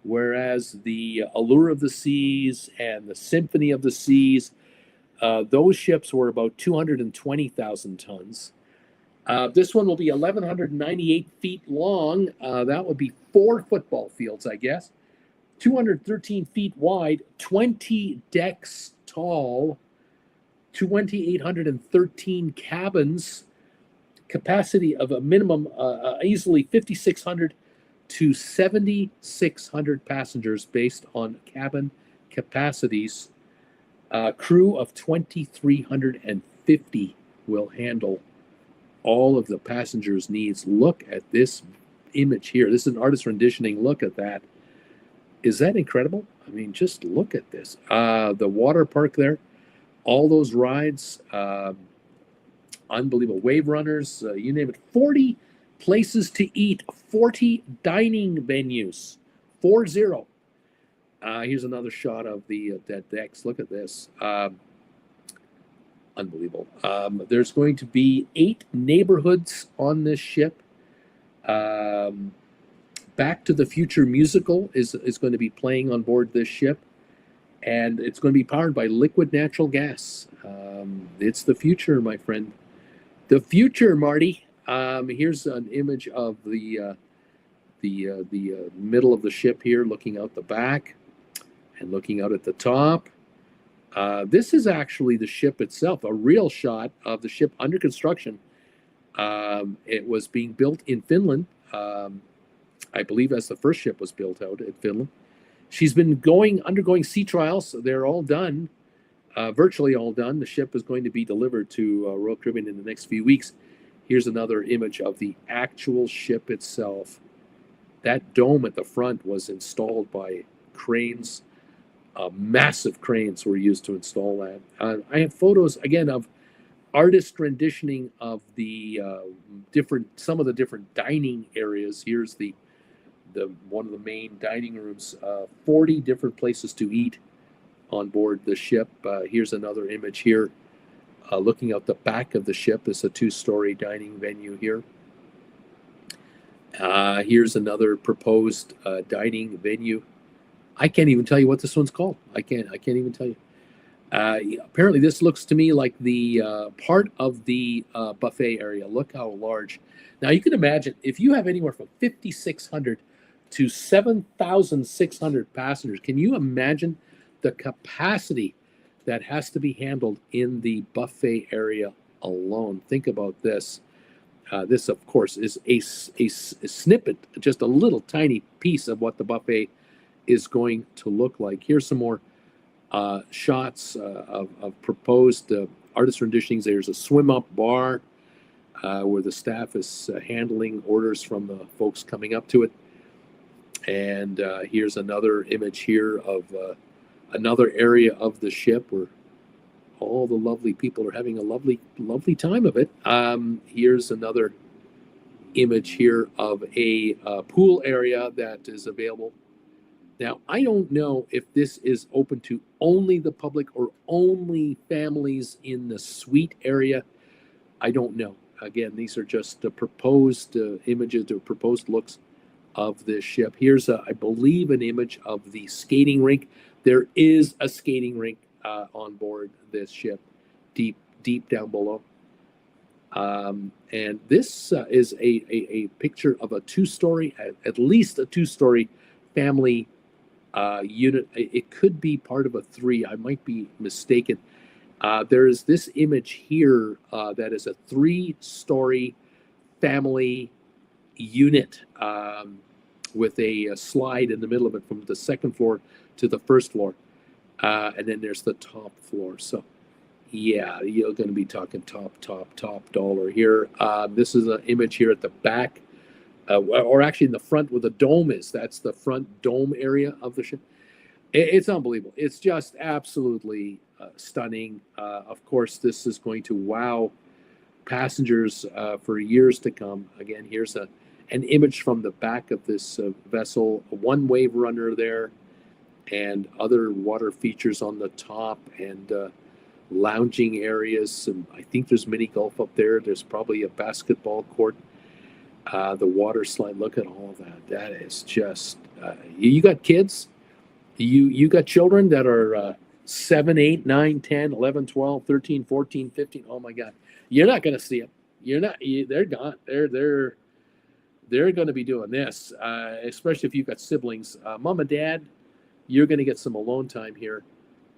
whereas the Allure of the Seas and the Symphony of the Seas, those ships were about 220,000 tons. This one will be 1,198 feet long. That would be 4 football fields, I guess. 213 feet wide, 20 decks tall, 2,813 cabins, capacity of a minimum easily 5,600 to 7,600 passengers based on cabin capacities. Crew of 2,350 will handle all of the passengers' needs. Look at this image here. This is an artist renditioning. Look at that. Is that incredible? I mean, just look at this. The water park there. all those rides, unbelievable wave runners, you name it. 40 places to eat, 40 dining venues, 40. Here's another shot of the that decks. Look at this. Unbelievable. There's going to be 8 neighborhoods on this ship. Back to the Future musical is going to be playing on board this ship, and it's going to be powered by liquid natural gas. It's the future, my friend. The future, Marty. Here's an image of the middle of the ship here, looking out the back and looking out at the top. This is actually the ship itself, a real shot of the ship under construction. It was being built in Finland, I believe, as the first ship was built out in Finland. She's been undergoing sea trials. They're all done, virtually all done. The ship is going to be delivered to Royal Caribbean in the next few weeks. Here's another image of the actual ship itself. That dome at the front was installed by cranes. Massive cranes were used to install that. I have photos again of artist renditioning of the some of the different dining areas. Here's the one of the main dining rooms. 40 different places to eat on board the ship. Here's another image here, looking out the back of the ship. It's a 2-story dining venue here. Here's another proposed dining venue. I can't even tell you what this one's called. I can't even tell you. Apparently, this looks to me like the part of the buffet area. Look how large. Now, you can imagine if you have anywhere from 5,600 to 7,600 passengers. Can you imagine the capacity that has to be handled in the buffet area alone? Think about this. This, of course, is a snippet, just a little tiny piece of what the buffet is going to look like. Here's some more shots of proposed artist renditionings. There's a swim-up bar where the staff is handling orders from the folks coming up to it. And here's another image here of another area of the ship where all the lovely people are having a lovely time of it. Here's another image here of a pool area that is available. Now, I don't know if this is open to only the public or only families in the suite area. I don't know. Again, these are just proposed images or proposed looks of this ship. Here's, I believe, an image of the skating rink. There is a skating rink on board this ship, deep down below. And this is a picture of a 2-story, at least a 2-story family unit. It could be part of a 3. I might be mistaken. There is this image here that is a 3-story family unit with a slide in the middle of it from the second floor to the first floor. And then there's the top floor. So, yeah, you're going to be talking top dollar here. This is an image here at the back. Or actually in the front where the dome is. That's the front dome area of the ship. It's unbelievable. It's just absolutely stunning. Of course, this is going to wow passengers for years to come. Again, here's an image from the back of this vessel. One wave runner there and other water features on the top and lounging areas. And I think there's mini golf up there. There's probably a basketball court. The water slide, look at all of that. That is just, you got kids, you got children that are 7, 8, 9, 10, 11, 12, 13, 14, 15. Oh my God. You're not going to see them. They're gone. They're going to be doing this, especially if you've got siblings. Mom and dad, you're going to get some alone time here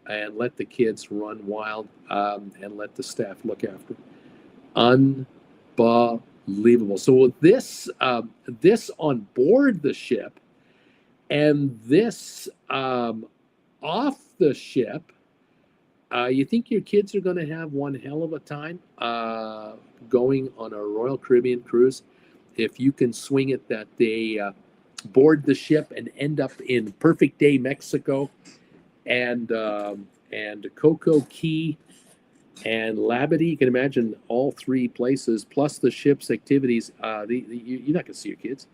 and let the kids run wild and let the staff look after. Unbelievable. So this on board the ship and this off the ship, you think your kids are going to have one hell of a time going on a Royal Caribbean cruise if you can swing it that they board the ship and end up in Perfect Day, Mexico, and Coco Key And Labadee, you can imagine all three places, plus the ship's activities. You're not going to see your kids.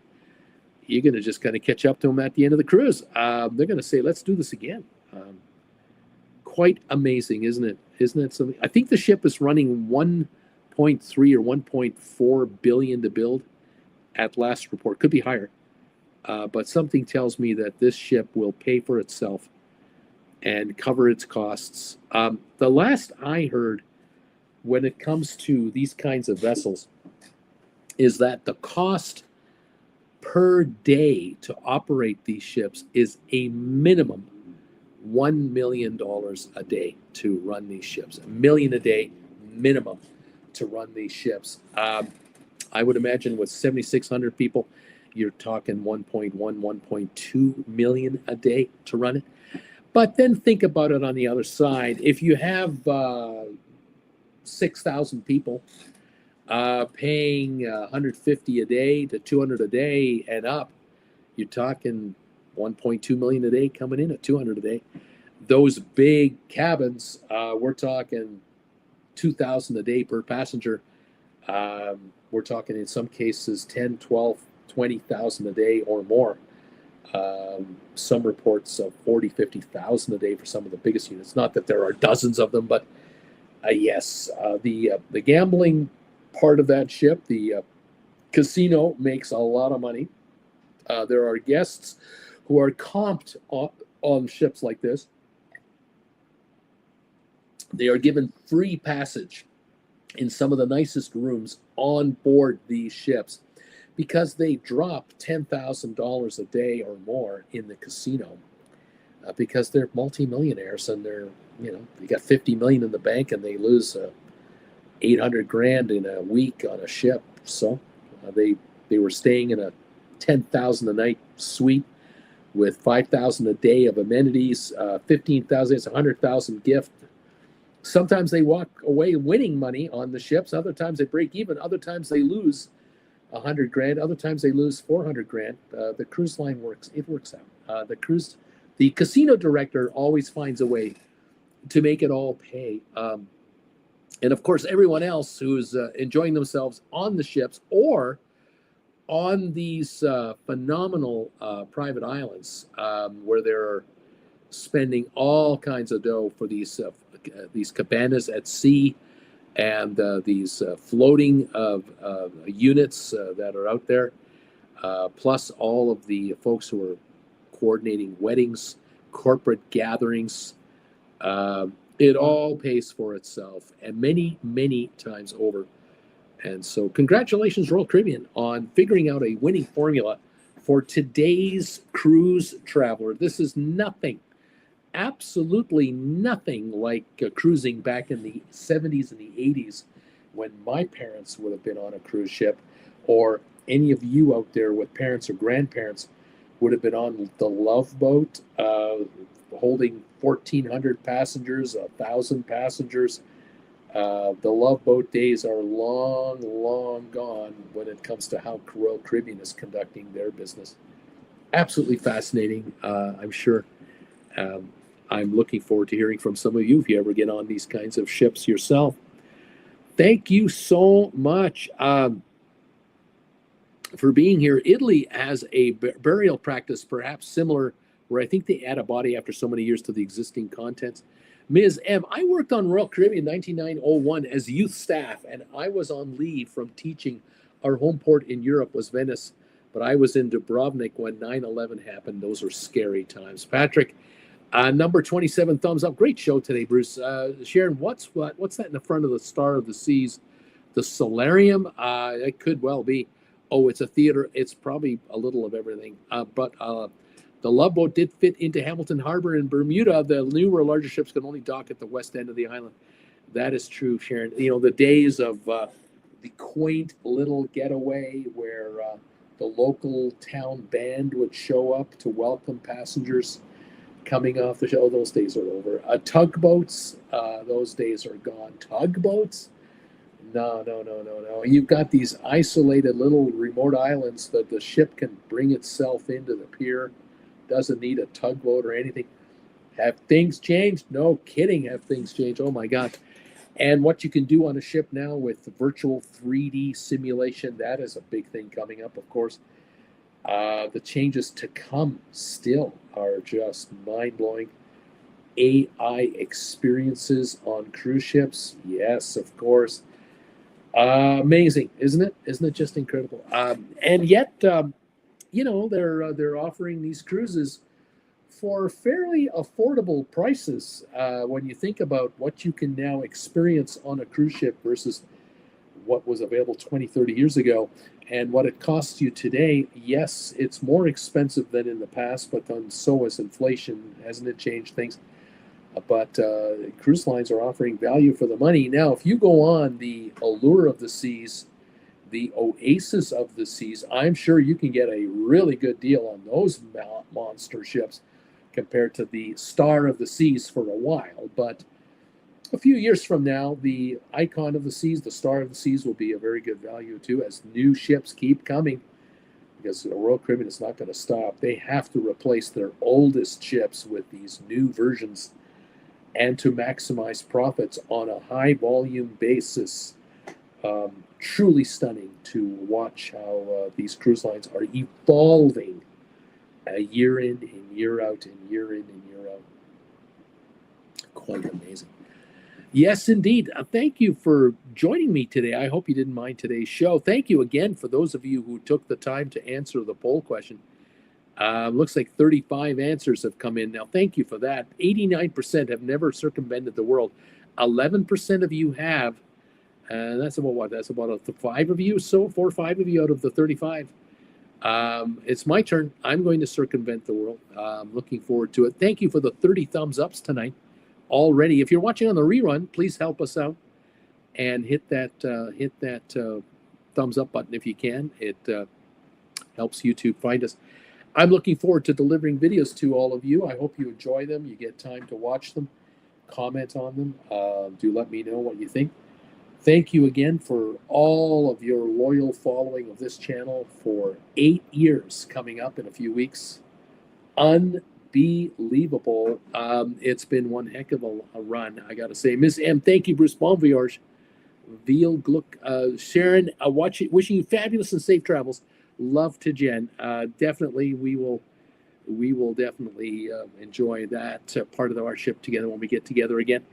You're going to just kind of catch up to them at the end of the cruise. They're going to say, let's do this again. Quite amazing, isn't it? Isn't it something? I think the ship is running 1.3 or 1.4 billion to build at last report. Could be higher. But something tells me that this ship will pay for itself and cover its costs. The last I heard when it comes to these kinds of vessels is that the cost per day to operate these ships is a minimum $1 million a day to run these ships. $1 million a day minimum to run these ships. I would imagine with 7,600 people, you're talking 1.1, 1.2 million a day to run it. But then think about it on the other side. If you have 6,000 people paying 150 a day to 200 a day and up, you're talking 1.2 million a day coming in at 200 a day. Those big cabins, we're talking 2,000 a day per passenger. We're talking in some cases 10, 12, 20,000 a day or more. Some reports of 40, 50,000 a day for some of the biggest units. Not that there are dozens of them, but yes, the gambling part of that ship, the casino, makes a lot of money. There are guests who are comped on ships like this. They are given free passage in some of the nicest rooms on board these ships because they drop $10,000 a day or more in the casino because they're multimillionaires and they got 50 million in the bank and they lose 800 grand in a week on a ship. So they were staying in a 10,000 a night suite with 5,000 a day of amenities, 15,000, it's 100,000 gift. Sometimes they walk away winning money on the ships. Other times they break even. Other times they lose 100 grand. Other times they lose 400 grand. The cruise line works. It works out. The casino director always finds a way to make it all pay. And of course, everyone else who's enjoying themselves on the ships or on these phenomenal private islands where they're spending all kinds of dough for these cabanas at sea and these floating units that are out there, plus all of the folks who are coordinating weddings, corporate gatherings. It all pays for itself and many, many times over. And so congratulations, Royal Caribbean, on figuring out a winning formula for today's cruise traveler. This is nothing, absolutely nothing like cruising back in the 70s and the 80s when my parents would have been on a cruise ship, or any of you out there with parents or grandparents would have been on the Love Boat, holding 1,400 passengers, 1,000 passengers. The Love Boat days are long, long gone when it comes to how Royal Caribbean is conducting their business. Absolutely fascinating, I'm sure. I'm looking forward to hearing from some of you if you ever get on these kinds of ships yourself. Thank you so much for being here. Italy has a burial practice perhaps similar, where I think they add a body after so many years to the existing contents. Ms. M, I worked on Royal Caribbean 1901 as youth staff, and I was on leave from teaching. Our home port in Europe was Venice, but I was in Dubrovnik when 9/11 happened. Those were scary times. Patrick, number 27, thumbs up. Great show today, Bruce. Sharon, what's that in the front of the Star of the Seas? The solarium? It could well be. Oh, it's a theater. It's probably a little of everything. But the Love Boat did fit into Hamilton Harbor in Bermuda. The newer, larger ships can only dock at the west end of the island. That is true, Sharon. You know, the days of the quaint little getaway where the local town band would show up to welcome passengers coming off the show, those days are over. Tugboats, those days are gone. Tugboats? No. You've got these isolated little remote islands that the ship can bring itself into the pier. Doesn't need a tugboat or anything. Have things changed? No kidding, have things changed. Oh my God. And what you can do on a ship now with virtual 3D simulation, that is a big thing coming up, of course. The changes to come still are just mind blowing. AI experiences on cruise ships, yes, of course. Amazing, isn't it? Isn't it just incredible? And yet, they're offering these cruises for fairly affordable prices when you think about what you can now experience on a cruise ship versus what was available 20, 30 years ago and what it costs you today. Yes, it's more expensive than in the past, but then so has inflation. Hasn't it changed things? But cruise lines are offering value for the money. Now, if you go on the Allure of the Seas, the Oasis of the Seas, I'm sure you can get a really good deal on those monster ships compared to the Star of the Seas for a while. But a few years from now, the Icon of the Seas, the Star of the Seas, will be a very good value too as new ships keep coming, because the Royal Caribbean is not going to stop. They have to replace their oldest ships with these new versions and to maximize profits on a high volume basis. Truly stunning to watch how these cruise lines are evolving year in and year out and year in and year out. Quite amazing. Yes, indeed. Thank you for joining me today. I hope you didn't mind today's show. Thank you again for those of you who took the time to answer the poll question. Looks like 35 answers have come in now. Thank you for that. 89% have never circumvented the world. 11% of you have. That's about what? That's about 5 of you. So 4 or 5 of you out of the 35. It's my turn. I'm going to circumvent the world. Looking forward to it. Thank you for the 30 thumbs ups tonight already. If you're watching on the rerun, please help us out and hit that thumbs up button if you can. It helps YouTube find us. I'm looking forward to delivering videos to all of you. I hope you enjoy them. You get time to watch them, comment on them. Do let me know what you think. Thank you again for all of your loyal following of this channel for 8 years coming up in a few weeks. Unbelievable. It's been one heck of a run, I got to say. Miss M, thank you. Bruce, bon voyage. Veal Gluck, Sharon, wishing you fabulous and safe travels. Love to Jen. Definitely, we will definitely enjoy that part of our ship together when we get together again.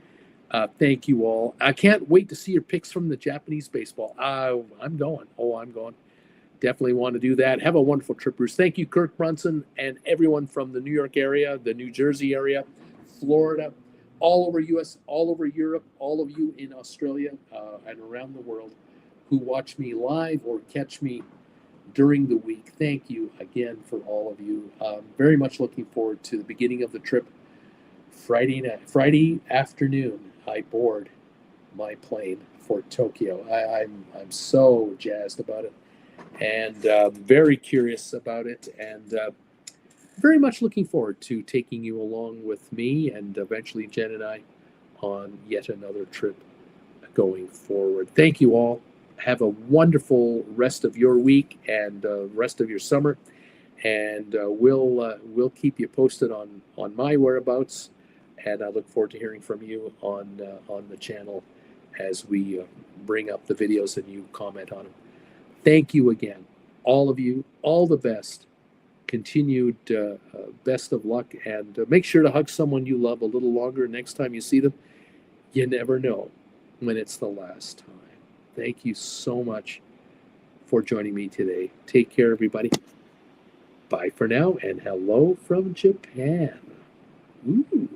Thank you all. I can't wait to see your pics from the Japanese baseball. I'm going. I'm going. Definitely want to do that. Have a wonderful trip, Bruce. Thank you, Kirk Brunson, and everyone from the New York area, the New Jersey area, Florida, all over U.S., all over Europe, all of you in Australia and around the world who watch me live or catch me during the week. Thank you again for all of you. Very much looking forward to the beginning of the trip. Friday afternoon, I board my plane for Tokyo. I'm so jazzed about it, and very curious about it, and very much looking forward to taking you along with me and eventually Jen and I on yet another trip going forward. Thank you all. Have a wonderful rest of your week and rest of your summer, and we'll keep you posted on my whereabouts. And I look forward to hearing from you on the channel as we bring up the videos and you comment on them. Thank you again, all of you. All the best. Continued best of luck, and make sure to hug someone you love a little longer next time you see them. You never know when it's the last time. Thank you so much for joining me today. Take care, everybody. Bye for now, and hello from Japan. Ooh.